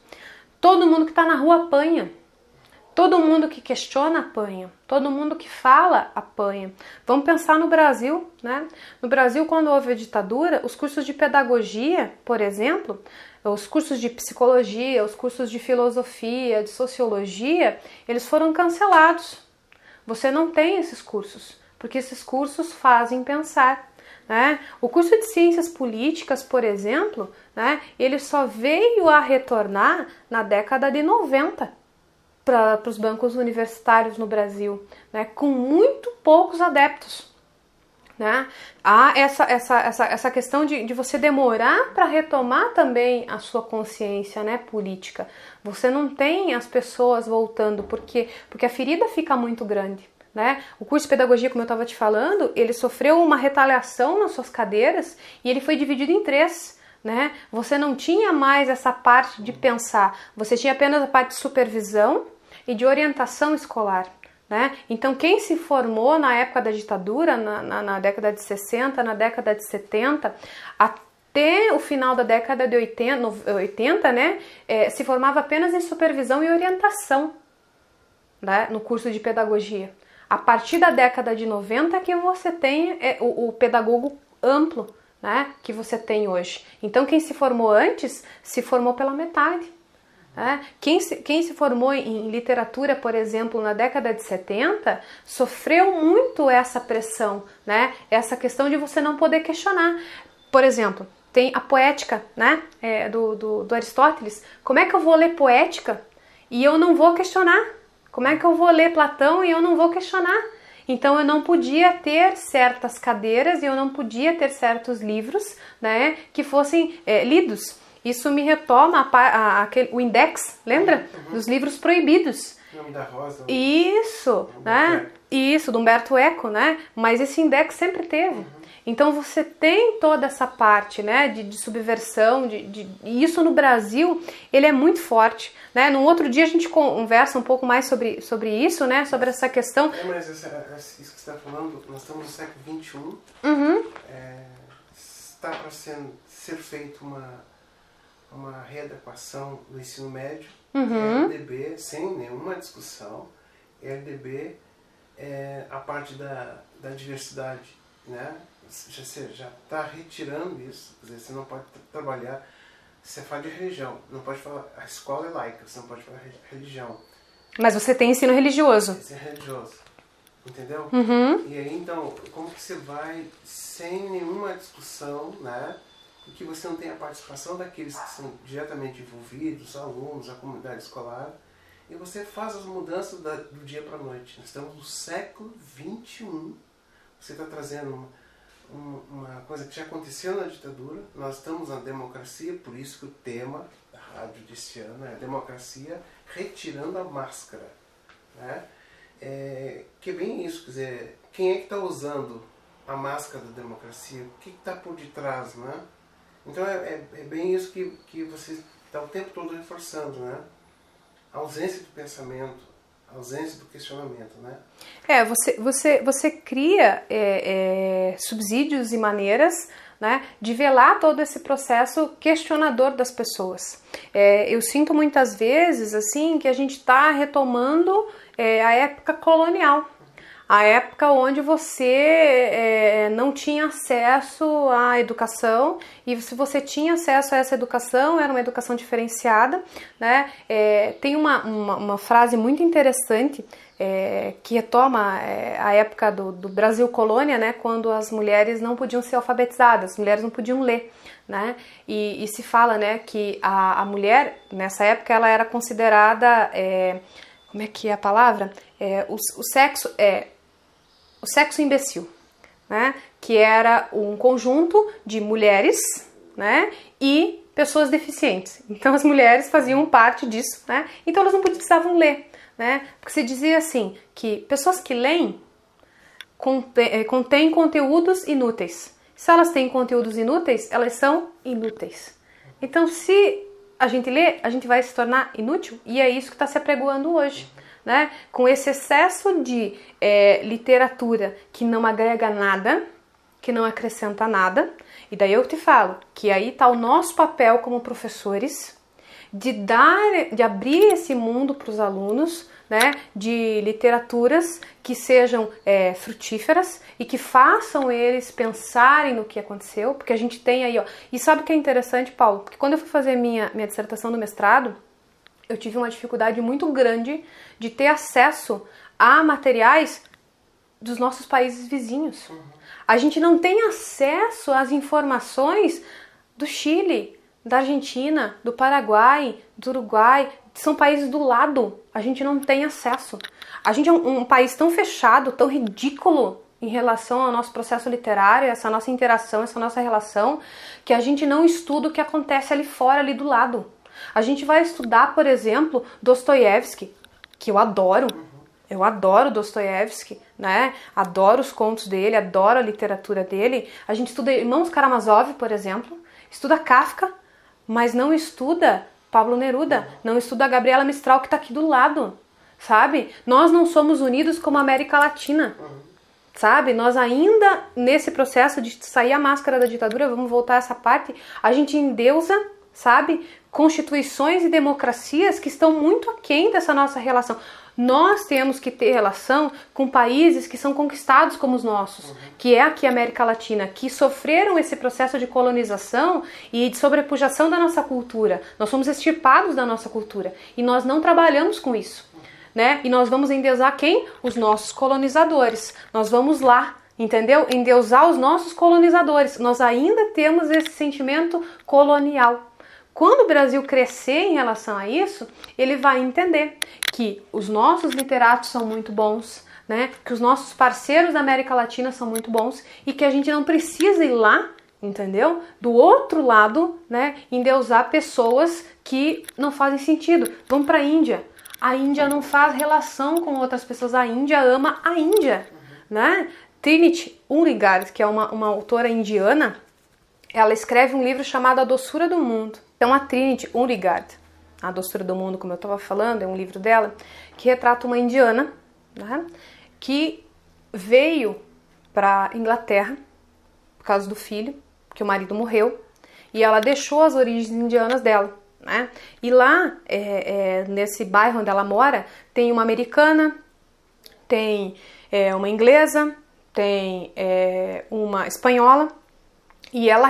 Todo mundo que está na rua apanha. Todo mundo que questiona apanha. Todo mundo que fala apanha. Vamos pensar no Brasil, né? No Brasil, quando houve a ditadura, os cursos de pedagogia, por exemplo, os cursos de psicologia, os cursos de filosofia, de sociologia, eles foram cancelados. Você não tem esses cursos, porque esses cursos fazem pensar, né? O curso de ciências políticas, por exemplo, né, ele só veio a retornar na década de 90 para os bancos universitários no Brasil, né, com muito poucos adeptos. Né? Há essa questão de você demorar para retomar também a sua consciência, né, política. Você não tem as pessoas voltando, porque a ferida fica muito grande. Né? O curso de pedagogia, como eu estava te falando, ele sofreu uma retaliação nas suas cadeiras e ele foi dividido em 3. Né? Você não tinha mais essa parte de pensar, você tinha apenas a parte de supervisão e de orientação escolar. Né? Então, quem se formou na época da ditadura, na década de 60, na década de 70, até o final da década de 80 né, se formava apenas em supervisão e orientação, né, no curso de pedagogia. A partir da década de 90 que você tem o pedagogo amplo, né, que você tem hoje. Então, quem se formou antes, se formou pela metade. Quem se formou em literatura, por exemplo, na década de 70, sofreu muito essa pressão, né? Essa questão de você não poder questionar. Por exemplo, tem a poética, né? Do Aristóteles. Como é que eu vou ler poética e eu não vou questionar? Como é que eu vou ler Platão e eu não vou questionar? Então eu não podia ter certas cadeiras e eu não podia ter certos livros, né, que fossem lidos. Isso me retoma o index, lembra? Dos livros proibidos. O Nome da Rosa. Isso, né? Isso, do Humberto Eco, né? Mas esse index sempre teve. Então você tem toda essa parte, né, de subversão, e isso no Brasil, ele é muito forte, né? Num outro dia a gente conversa um pouco mais sobre isso, né, sobre essa questão. Mas isso que você está falando, nós estamos no século XXI, está para ser feita uma readequação do ensino médio, LDB, sem nenhuma discussão, LDB a parte da diversidade, né? Você já está retirando isso, quer dizer, você não pode trabalhar, você fala de religião, não pode falar, a escola é laica, você não pode falar religião. Mas você tem ensino religioso. Ensino religioso, entendeu? E aí, então, como que você vai, sem nenhuma discussão, né, e que você não tem a participação daqueles que são diretamente envolvidos, os alunos, a comunidade escolar, e você faz as mudanças do dia para a noite. Nós estamos no século XXI, você está trazendo uma coisa que já aconteceu na ditadura, nós estamos na democracia, por isso que o tema da rádio deste ano é a democracia retirando a máscara. Né? Que é bem isso, quer dizer, quem é que está usando a máscara da democracia? O que está por detrás? Né? Então é bem isso que você está o tempo todo reforçando, né? A ausência do pensamento, a ausência do questionamento, né? Você cria subsídios e maneiras, né, de velar todo esse processo questionador das pessoas. Eu sinto muitas vezes assim que a gente está retomando a época colonial. A época onde você não tinha acesso à educação, e se você tinha acesso a essa educação, era uma educação diferenciada, né? Tem uma frase muito interessante que retoma a época do Brasil colônia, né? Quando as mulheres não podiam ser alfabetizadas, as mulheres não podiam ler. Né? E se fala, né, que a mulher, nessa época, ela era considerada, como é que é a palavra? O sexo imbecil, né? Que era um conjunto de mulheres, né, e pessoas deficientes. Então as mulheres faziam parte disso, né? Então elas não precisavam ler, né? Porque se dizia assim, que pessoas que leem contêm conteúdos inúteis. Se elas têm conteúdos inúteis, elas são inúteis. Então se a gente lê, a gente vai se tornar inútil, e é isso que está se apregoando hoje. Né? Com esse excesso de literatura que não agrega nada, que não acrescenta nada. E daí eu te falo que aí está o nosso papel como professores de abrir esse mundo para os alunos, né, de literaturas que sejam frutíferas e que façam eles pensarem no que aconteceu, porque a gente tem aí, ó. E sabe o que é interessante, Paulo? Porque quando eu fui fazer minha dissertação do mestrado, eu tive uma dificuldade muito grande de ter acesso a materiais dos nossos países vizinhos. A gente não tem acesso às informações do Chile, da Argentina, do Paraguai, do Uruguai, são países do lado. A gente não tem acesso. A gente é um país tão fechado, tão ridículo em relação ao nosso processo literário, essa nossa interação, essa nossa relação, que a gente não estuda o que acontece ali fora, ali do lado. A gente vai estudar, por exemplo, Dostoiévski, que eu adoro. Eu adoro Dostoiévski, né? Adoro os contos dele, adoro a literatura dele. A gente estuda Irmãos Karamazov, por exemplo, estuda Kafka, mas não estuda Pablo Neruda, não estuda a Gabriela Mistral, que está aqui do lado, sabe? Nós não somos unidos como a América Latina, sabe? Nós ainda, nesse processo de sair a máscara da ditadura, vamos voltar a essa parte, a gente endeusa, sabe? Constituições e democracias que estão muito aquém dessa nossa relação. Nós temos que ter relação com países que são conquistados como os nossos, que é aqui a América Latina, que sofreram esse processo de colonização e de sobrepujação da nossa cultura. Nós somos extirpados da nossa cultura e nós não trabalhamos com isso, né? E nós vamos endeusar quem? Os nossos colonizadores. Nós vamos lá, entendeu? Endeusar os nossos colonizadores. Nós ainda temos esse sentimento colonial. Quando o Brasil crescer em relação a isso, ele vai entender que os nossos literatos são muito bons, né? Que os nossos parceiros da América Latina são muito bons e que a gente não precisa ir lá, entendeu? Do outro lado, né? Endeusar pessoas que não fazem sentido. Vamos para a Índia. A Índia não faz relação com outras pessoas. A Índia ama a Índia, né? Trinity Unrigard, que é uma autora indiana, ela escreve um livro chamado A Doçura do Mundo. Então a Trinity Unrigard, A Doçura do Mundo, como eu estava falando, é um livro dela, que retrata uma indiana, né, que veio para Inglaterra por causa do filho, que o marido morreu, e ela deixou as origens indianas dela, né? E lá, nesse bairro onde ela mora, tem uma americana, tem uma inglesa, tem uma espanhola, e ela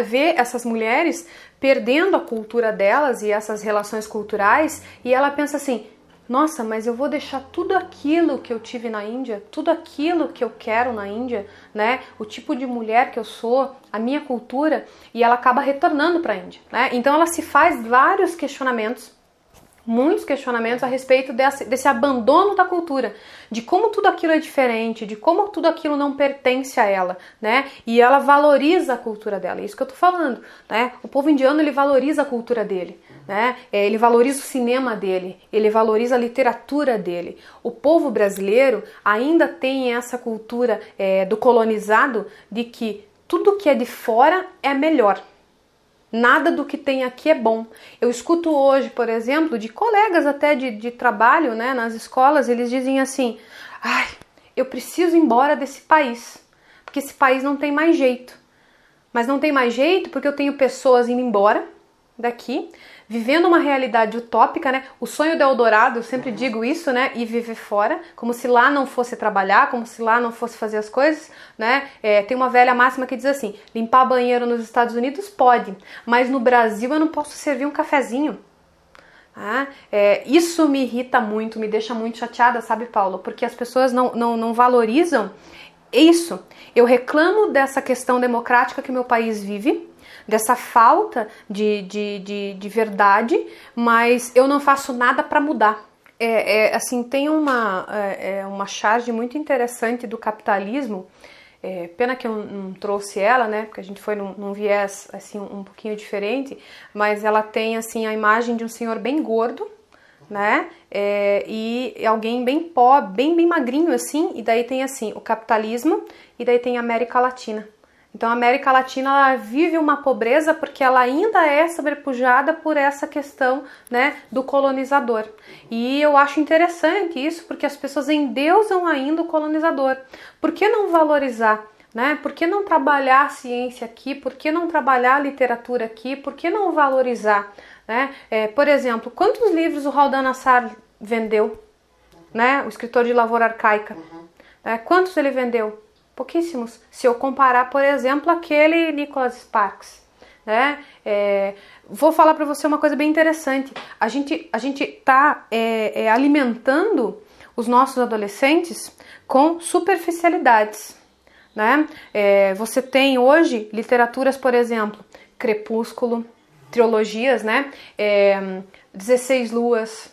vê essas mulheres perdendo a cultura delas e essas relações culturais, e ela pensa assim, nossa, mas eu vou deixar tudo aquilo que eu tive na Índia, tudo aquilo que eu quero na Índia, né? O tipo de mulher que eu sou, a minha cultura, e ela acaba retornando para a Índia, né? Então ela se faz vários questionamentos, muitos questionamentos a respeito desse abandono da cultura, de como tudo aquilo é diferente, de como tudo aquilo não pertence a ela, né? E ela valoriza a cultura dela, é isso que eu tô falando, né? O povo indiano, ele valoriza a cultura dele, né? Ele valoriza o cinema dele, ele valoriza a literatura dele. O povo brasileiro ainda tem essa cultura do colonizado de que tudo que é de fora é melhor. Nada do que tem aqui é bom. Eu escuto hoje, por exemplo, de colegas até de trabalho, né, nas escolas, eles dizem assim, ai, eu preciso ir embora desse país, porque esse país não tem mais jeito. Mas não tem mais jeito porque eu tenho pessoas indo embora daqui, vivendo uma realidade utópica, né? O sonho do Eldorado, eu sempre digo isso, né? E viver fora, como se lá não fosse trabalhar, como se lá não fosse fazer as coisas, né? Tem uma velha máxima que diz assim, limpar banheiro nos Estados Unidos pode, mas no Brasil eu não posso servir um cafezinho. Isso me irrita muito, me deixa muito chateada, sabe, Paulo? Porque as pessoas não valorizam isso. Eu reclamo dessa questão democrática que meu país vive, dessa falta de verdade, mas eu não faço nada para mudar. Assim, tem uma charge muito interessante do capitalismo, pena que eu não trouxe ela, né, porque a gente foi num viés assim, um pouquinho diferente, mas ela tem assim, a imagem de um senhor bem gordo, né, e alguém bem pobre, bem magrinho assim, e daí tem assim, o capitalismo, e daí tem a América Latina. Então a América Latina, ela vive uma pobreza porque ela ainda é sobrepujada por essa questão, né, do colonizador. E eu acho interessante isso porque as pessoas endeusam ainda o colonizador. Por que não valorizar né? Por que não trabalhar a ciência aqui? Por que não trabalhar a literatura aqui? Por que não valorizar, né? Por exemplo, quantos livros o Haldane Nassar vendeu, né? O escritor de Lavoura Arcaica. Quantos ele vendeu? Pouquíssimos. Se eu comparar, por exemplo, aquele Nicholas Sparks, né? Vou falar para você uma coisa bem interessante. A gente tá alimentando os nossos adolescentes com superficialidades, né? Você tem hoje literaturas, por exemplo, Crepúsculo, trilogias, né? 16 Luas,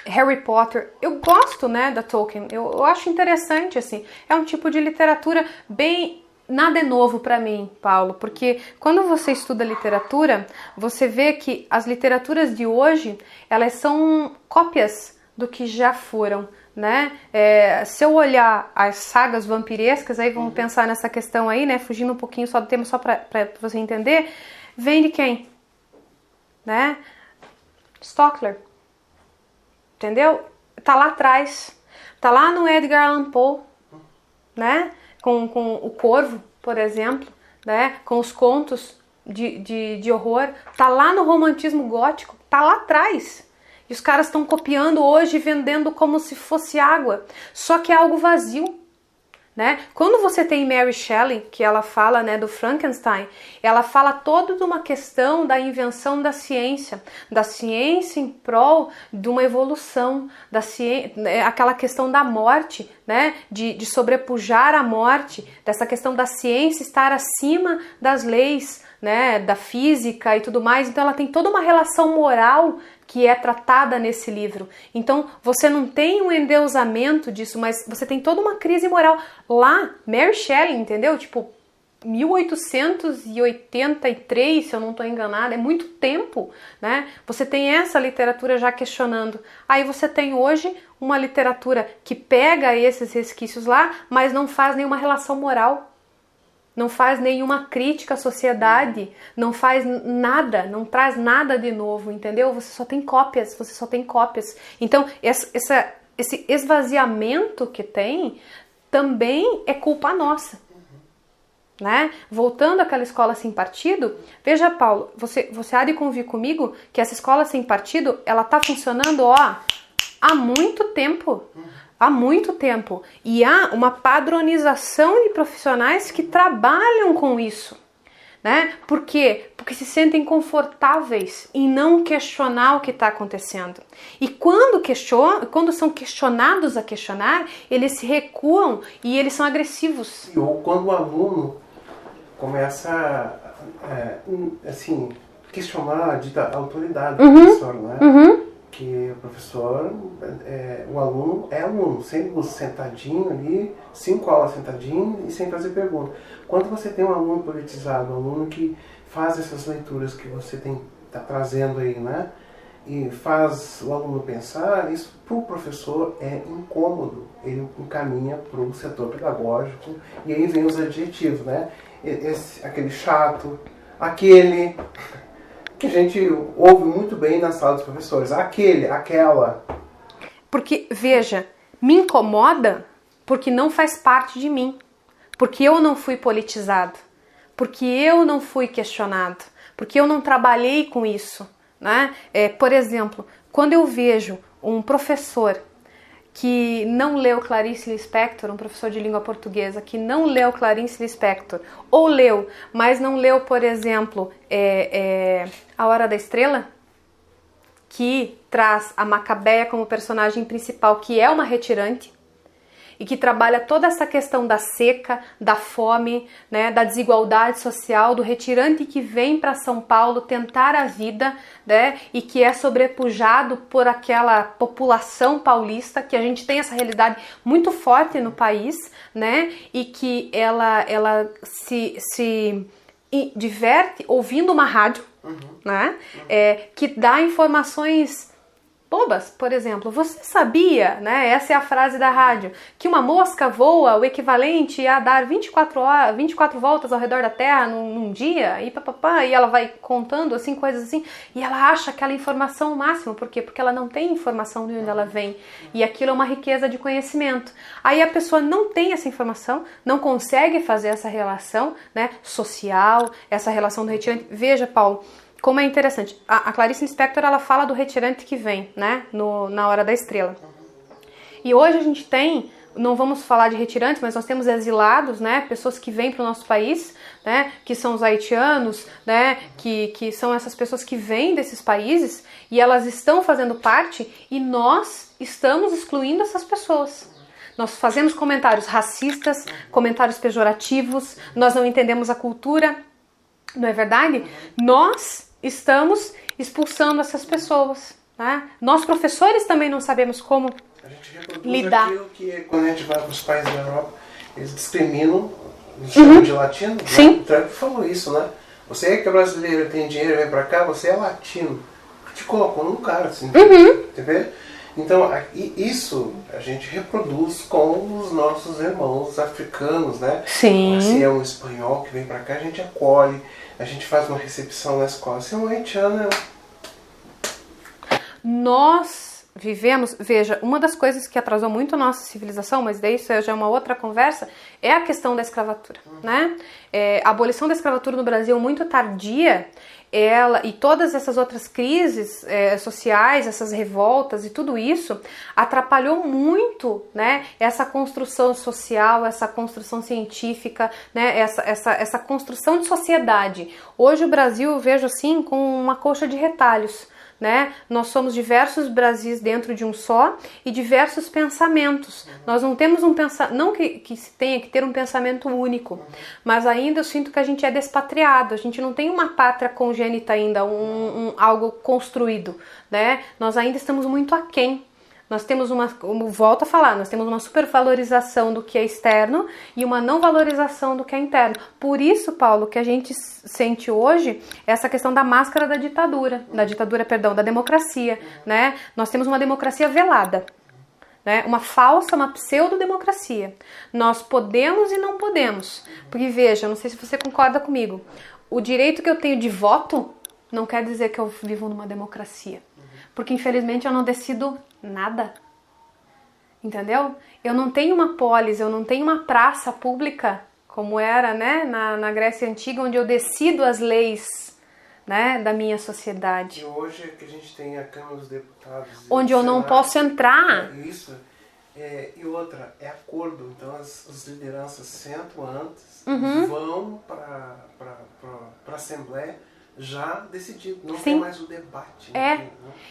Harry Potter. Eu gosto, né, da Tolkien. Eu acho interessante, assim. É um tipo de literatura bem... Nada é novo para mim, Paulo, porque quando você estuda literatura, você vê que as literaturas de hoje, elas são cópias do que já foram, né? Se eu olhar as sagas vampirescas, aí vamos pensar nessa questão aí, né? Fugindo um pouquinho só do tema, só para você entender, vem de quem? Né? Stockler. Entendeu? Tá lá atrás. Tá lá no Edgar Allan Poe, né? Com o Corvo, por exemplo, né? Com os contos de horror. Tá lá no romantismo gótico. Tá lá atrás. E os caras estão copiando hoje e vendendo como se fosse água. Só que é algo vazio, né? Quando você tem Mary Shelley, que ela fala, né, do Frankenstein, ela fala toda de uma questão da invenção da ciência em prol de uma evolução, da ciência, aquela questão da morte, né, de sobrepujar a morte, dessa questão da ciência estar acima das leis, né, da física e tudo mais. Então ela tem toda uma relação moral que é tratada nesse livro. Então você não tem um endeusamento disso, mas você tem toda uma crise moral. Lá, Mary Shelley, entendeu? Tipo, 1883, se eu não estou enganada, é muito tempo, né? Você tem essa literatura já questionando. Aí você tem hoje uma literatura que pega esses resquícios lá, mas não faz nenhuma relação moral. Não faz nenhuma crítica à sociedade, não faz nada, não traz nada de novo, entendeu? Você só tem cópias. Então, esse esvaziamento que tem também é culpa nossa, né? Voltando àquela escola sem partido, veja, Paulo, você há de convir comigo que essa escola sem partido, ela tá funcionando, há muito tempo. Há muito tempo. E há uma padronização de profissionais que trabalham com isso, né? Por quê? Porque se sentem confortáveis em não questionar o que está acontecendo. E quando são questionados a questionar, eles se recuam e eles são agressivos. Ou quando o aluno começa assim, questionar a dita autoridade do professor, né? Que o professor, o aluno é aluno, sempre sentadinho ali, 5 aulas sentadinho e sem fazer pergunta. Quando você tem um aluno politizado, um aluno que faz essas leituras que você está trazendo aí, né? E faz o aluno pensar, isso para o professor é incômodo. Ele encaminha para o setor pedagógico e aí vem os adjetivos, né? Aquele chato, aquele... que a gente ouve muito bem na sala dos professores. Aquele, aquela. Porque, veja, me incomoda porque não faz parte de mim. Porque eu não fui politizado. Porque eu não fui questionado. Porque eu não trabalhei com isso, né? Por exemplo, quando eu vejo um professor que não leu Clarice Lispector, um professor de língua portuguesa, que não leu Clarice Lispector, ou leu, mas não leu, por exemplo, A Hora da Estrela, que traz a Macabeia como personagem principal, que é uma retirante, e que trabalha toda essa questão da seca, da fome, né, da desigualdade social, do retirante que vem para São Paulo tentar a vida, né, e que é sobrepujado por aquela população paulista, que a gente tem essa realidade muito forte no país, né, e que ela se diverte ouvindo uma rádio, né, que dá informações bobas. Por exemplo, você sabia, né, essa é a frase da rádio, que uma mosca voa o equivalente a dar 24 voltas ao redor da Terra num dia, e ela vai contando assim, coisas assim, e ela acha aquela informação o máximo. Por quê? Porque ela não tem informação de onde ela vem, e aquilo é uma riqueza de conhecimento. Aí a pessoa não tem essa informação, não consegue fazer essa relação, né, social, essa relação do retirante. Veja, Paulo, como é interessante. A Clarice Lispector, ela fala do retirante que vem, né, na Hora da Estrela. E hoje a gente tem, não vamos falar de retirantes, mas nós temos exilados, né, pessoas que vêm para o nosso país, né, que são os haitianos, né, que são essas pessoas que vêm desses países e elas estão fazendo parte e nós estamos excluindo essas pessoas. Nós fazemos comentários racistas, comentários pejorativos, nós não entendemos a cultura, não é verdade? Nós estamos expulsando essas pessoas, né? Nós professores também não sabemos como A gente reproduz lidar. aquilo que quando a gente vai para os países da Europa, eles discriminam, eles chamam de latino. Sim. O Trump falou isso, né? Você que é brasileiro, tem dinheiro, vem para cá, você é latino. Te colocou num cara, assim, entendeu? Então, isso a gente reproduz com os nossos irmãos africanos, né? Sim. Se é um espanhol que vem para cá, a gente acolhe, a gente faz uma recepção na escola. Se é um haitiano, Nós vivemos, veja, uma das coisas que atrasou muito a nossa civilização, mas daí isso já é uma outra conversa, é a questão da escravatura, né? A abolição da escravatura no Brasil muito tardia, ela e todas essas outras crises sociais, essas revoltas e tudo isso atrapalhou muito, né, essa construção social, essa construção científica, né, essa construção de sociedade. Hoje o Brasil eu vejo assim com uma colcha de retalhos. Né? Nós somos diversos Brasis dentro de um só e diversos pensamentos. Nós não temos um pensamento, não que se tenha que ter um pensamento único, mas ainda eu sinto que a gente é despatriado, a gente não tem uma pátria congênita ainda, algo construído, né? Nós ainda estamos muito aquém. Nós temos como volto a falar, nós temos uma supervalorização do que é externo e uma não valorização do que é interno. Por isso, Paulo, que a gente sente hoje essa questão da máscara da ditadura, da democracia, né? Nós temos uma democracia velada, né? Uma falsa, uma pseudo-democracia. Nós podemos e não podemos. Porque veja, não sei se você concorda comigo, o direito que eu tenho de voto não quer dizer que eu vivo numa democracia. Porque infelizmente eu não decido nada, entendeu? Eu não tenho uma polis, eu não tenho uma praça pública, como era, né, na Grécia Antiga, onde eu decido as leis, né, da minha sociedade. E hoje é que a gente tem a Câmara dos Deputados. Onde eu não posso entrar. Isso. E outra, é acordo. Então as lideranças sentam antes, vão para a Assembleia, já decidido, não tem mais o debate.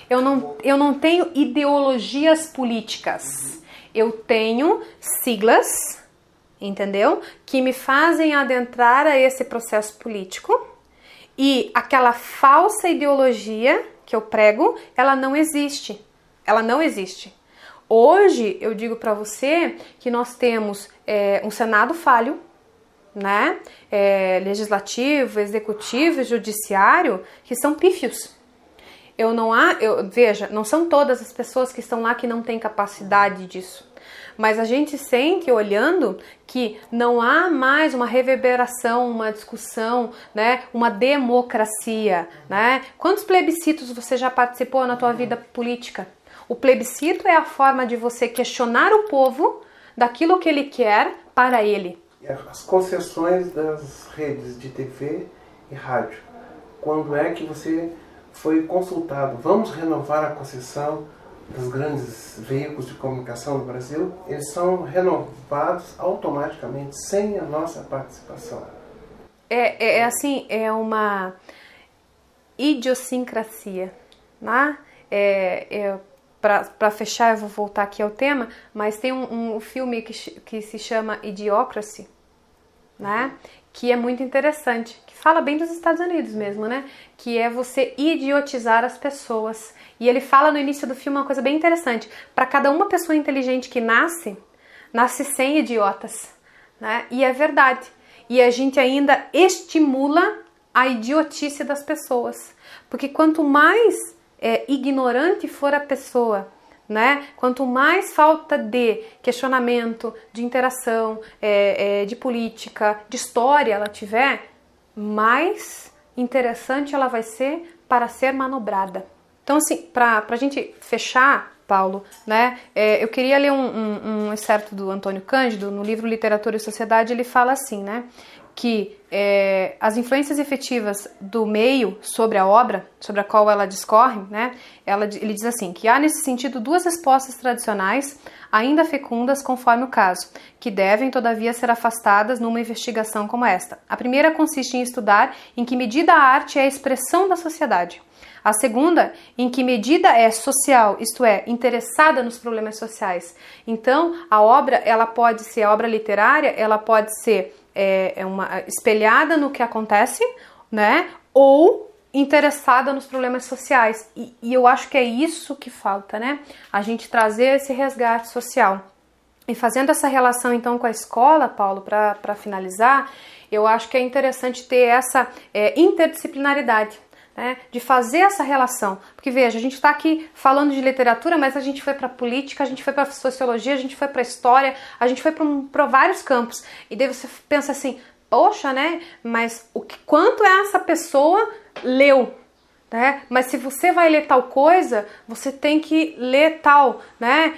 Eu não tenho ideologias políticas. Eu tenho siglas, entendeu? Que me fazem adentrar a esse processo político e aquela falsa ideologia que eu prego, ela não existe. Ela não existe. Hoje, eu digo para você que nós temos um Senado falho, né? Legislativo, executivo e judiciário que são pífios. Veja, não são todas as pessoas que estão lá que não têm capacidade disso, mas a gente sente olhando que não há mais uma reverberação, uma discussão, né? Uma democracia, né? Quantos plebiscitos você já participou na tua vida política? O plebiscito é a forma de você questionar o povo daquilo que ele quer para ele. As concessões das redes de TV e rádio. Quando é que você foi consultado? Vamos renovar a concessão dos grandes veículos de comunicação no Brasil? Eles são renovados automaticamente, sem a nossa participação. Assim, é uma idiosincrasia, né? Para fechar, eu vou voltar aqui ao tema, mas tem um filme que se chama Idiocracy, né? Que é muito interessante, que fala bem dos Estados Unidos mesmo, né? Que é você idiotizar as pessoas. E ele fala no início do filme uma coisa bem interessante. Para cada uma pessoa inteligente que nasce 100 idiotas, né? E é verdade. E a gente ainda estimula a idiotice das pessoas. Porque quanto mais ignorante for a pessoa, né? Quanto mais falta de questionamento, de interação, de política, de história ela tiver, mais interessante ela vai ser para ser manobrada. Então, assim, para a gente fechar, Paulo, né? Eu queria ler um excerto do Antônio Cândido, no livro Literatura e Sociedade. Ele fala assim, né? Que as influências efetivas do meio sobre a obra, sobre a qual ela discorre, né? Ele diz assim, que há nesse sentido duas respostas tradicionais, ainda fecundas conforme o caso, que devem, todavia, ser afastadas numa investigação como esta. A primeira consiste em estudar em que medida a arte é a expressão da sociedade. A segunda, em que medida é social, isto é, interessada nos problemas sociais. Então, a obra, ela pode ser, a obra literária, ela pode ser espelhada no que acontece, né? Ou interessada nos problemas sociais. E eu acho que é isso que falta, né? A gente trazer esse resgate social. E fazendo essa relação, então, com a escola, Paulo, para finalizar, eu acho que é interessante ter essa interdisciplinaridade, né, de fazer essa relação, porque veja, a gente está aqui falando de literatura, mas a gente foi para política, a gente foi para sociologia, a gente foi para história, a gente foi para vários campos, e daí você pensa assim, poxa, né, mas quanto essa pessoa leu, né? Mas se você vai ler tal coisa, você tem que ler tal, né?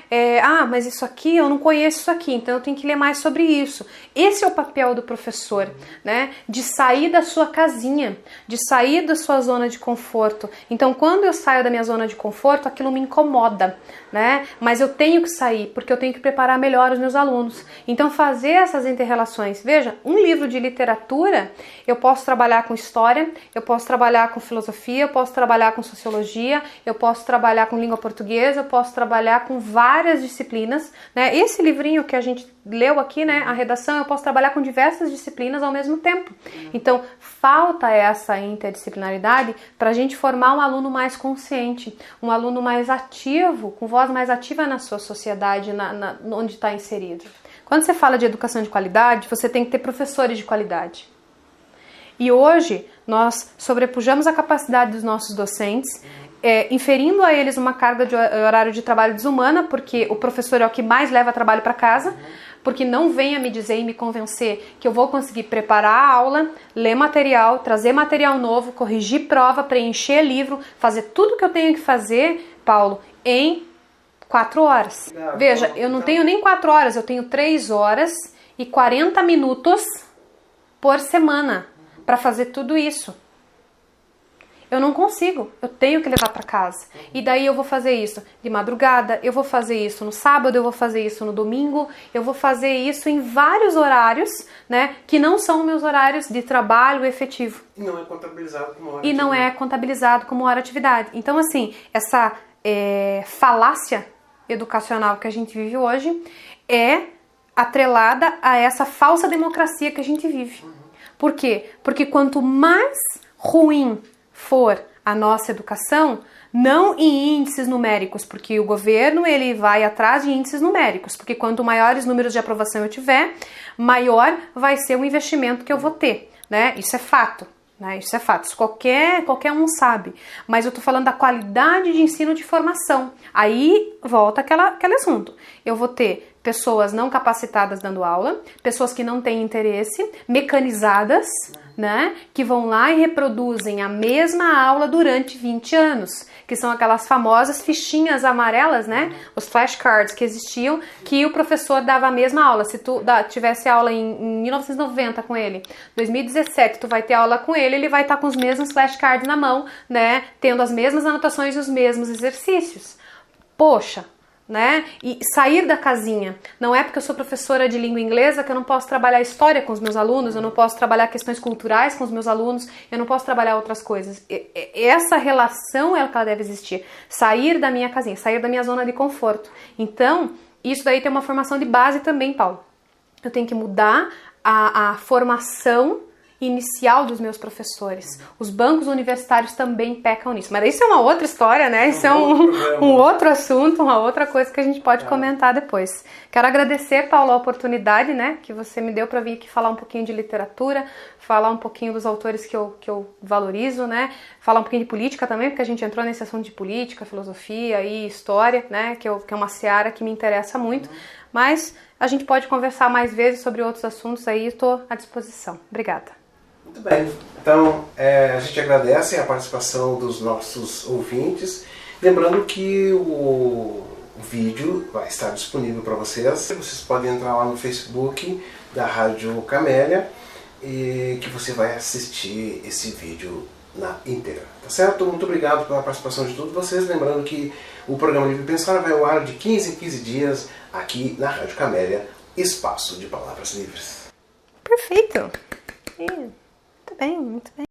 Mas isso aqui, eu não conheço isso aqui, então eu tenho que ler mais sobre isso. Esse é o papel do professor, né? De sair da sua casinha, de sair da sua zona de conforto. Então, quando eu saio da minha zona de conforto, aquilo me incomoda, né? Mas eu tenho que sair, porque eu tenho que preparar melhor os meus alunos. Então, fazer essas inter-relações. Veja, um livro de literatura, eu posso trabalhar com história, eu posso trabalhar com filosofia, eu posso trabalhar com sociologia, eu posso trabalhar com língua portuguesa, eu posso trabalhar com várias disciplinas, né? Esse livrinho que a gente leu aqui, né, a redação, eu posso trabalhar com diversas disciplinas ao mesmo tempo. Então, falta essa interdisciplinaridade para a gente formar um aluno mais consciente, um aluno mais ativo, com voz mais ativa na sua sociedade, onde está inserido. Quando você fala de educação de qualidade, você tem que ter professores de qualidade. E hoje, nós sobrepujamos a capacidade dos nossos docentes, inferindo a eles uma carga de horário de trabalho desumana, porque o professor é o que mais leva trabalho para casa, porque não venha me dizer e me convencer que eu vou conseguir preparar a aula, ler material, trazer material novo, corrigir prova, preencher livro, fazer tudo o que eu tenho que fazer, Paulo, em 4 horas. Veja, eu não tenho nem 4 horas, eu tenho 3 horas e 40 minutos por semana para fazer tudo isso. Eu não consigo, eu tenho que levar para casa. E daí eu vou fazer isso de madrugada, eu vou fazer isso no sábado, eu vou fazer isso no domingo, eu vou fazer isso em vários horários, né, que não são meus horários de trabalho efetivo. E não é contabilizado como hora atividade. E não é contabilizado como hora atividade. Então, assim, essa falácia educacional que a gente vive hoje é atrelada a essa falsa democracia que a gente vive. Por quê? Porque quanto mais ruim for a nossa educação, não em índices numéricos, porque o governo ele vai atrás de índices numéricos, porque quanto maiores números de aprovação eu tiver, maior vai ser o investimento que eu vou ter, né? Isso é fato, né? Isso é fato, isso qualquer um sabe, mas eu tô falando da qualidade de ensino de formação. Aí volta aquele assunto, eu vou ter pessoas não capacitadas dando aula, pessoas que não têm interesse, mecanizadas, né, que vão lá e reproduzem a mesma aula durante 20 anos, que são aquelas famosas fichinhas amarelas, né, os flashcards que existiam, que o professor dava a mesma aula. Se tu tivesse aula em 1990 com ele, 2017 tu vai ter aula com ele, ele vai estar com os mesmos flashcards na mão, né, tendo as mesmas anotações e os mesmos exercícios. Poxa, né? E sair da casinha. Não é porque eu sou professora de língua inglesa que eu não posso trabalhar história com os meus alunos, eu não posso trabalhar questões culturais com os meus alunos, eu não posso trabalhar outras coisas. Essa relação é o que ela deve existir. Sair da minha casinha, sair da minha zona de conforto. Então, isso daí tem uma formação de base também, Paulo. Eu tenho que mudar a formação inicial dos meus professores. Os bancos universitários também pecam nisso. Mas isso é uma outra história, né? Isso é um outro assunto, uma outra coisa que a gente pode comentar depois. Quero agradecer, Paulo, a oportunidade, né, que você me deu para vir aqui falar um pouquinho de literatura, falar um pouquinho dos autores que eu valorizo, né? Falar um pouquinho de política também, porque a gente entrou nesse assunto de política, filosofia e história, né? Que é uma seara que me interessa muito. Mas a gente pode conversar mais vezes sobre outros assuntos aí, estou à disposição. Obrigada. Muito bem. Então, a gente agradece a participação dos nossos ouvintes. Lembrando que o vídeo vai estar disponível para vocês. Vocês podem entrar lá no Facebook da Rádio Camélia e que você vai assistir esse vídeo na íntegra. Tá certo? Muito obrigado pela participação de todos vocês. Lembrando que o programa Livre Pensar vai ao ar de 15 em 15 dias aqui na Rádio Camélia, Espaço de Palavras Livres. Perfeito! Muito bem, muito bem.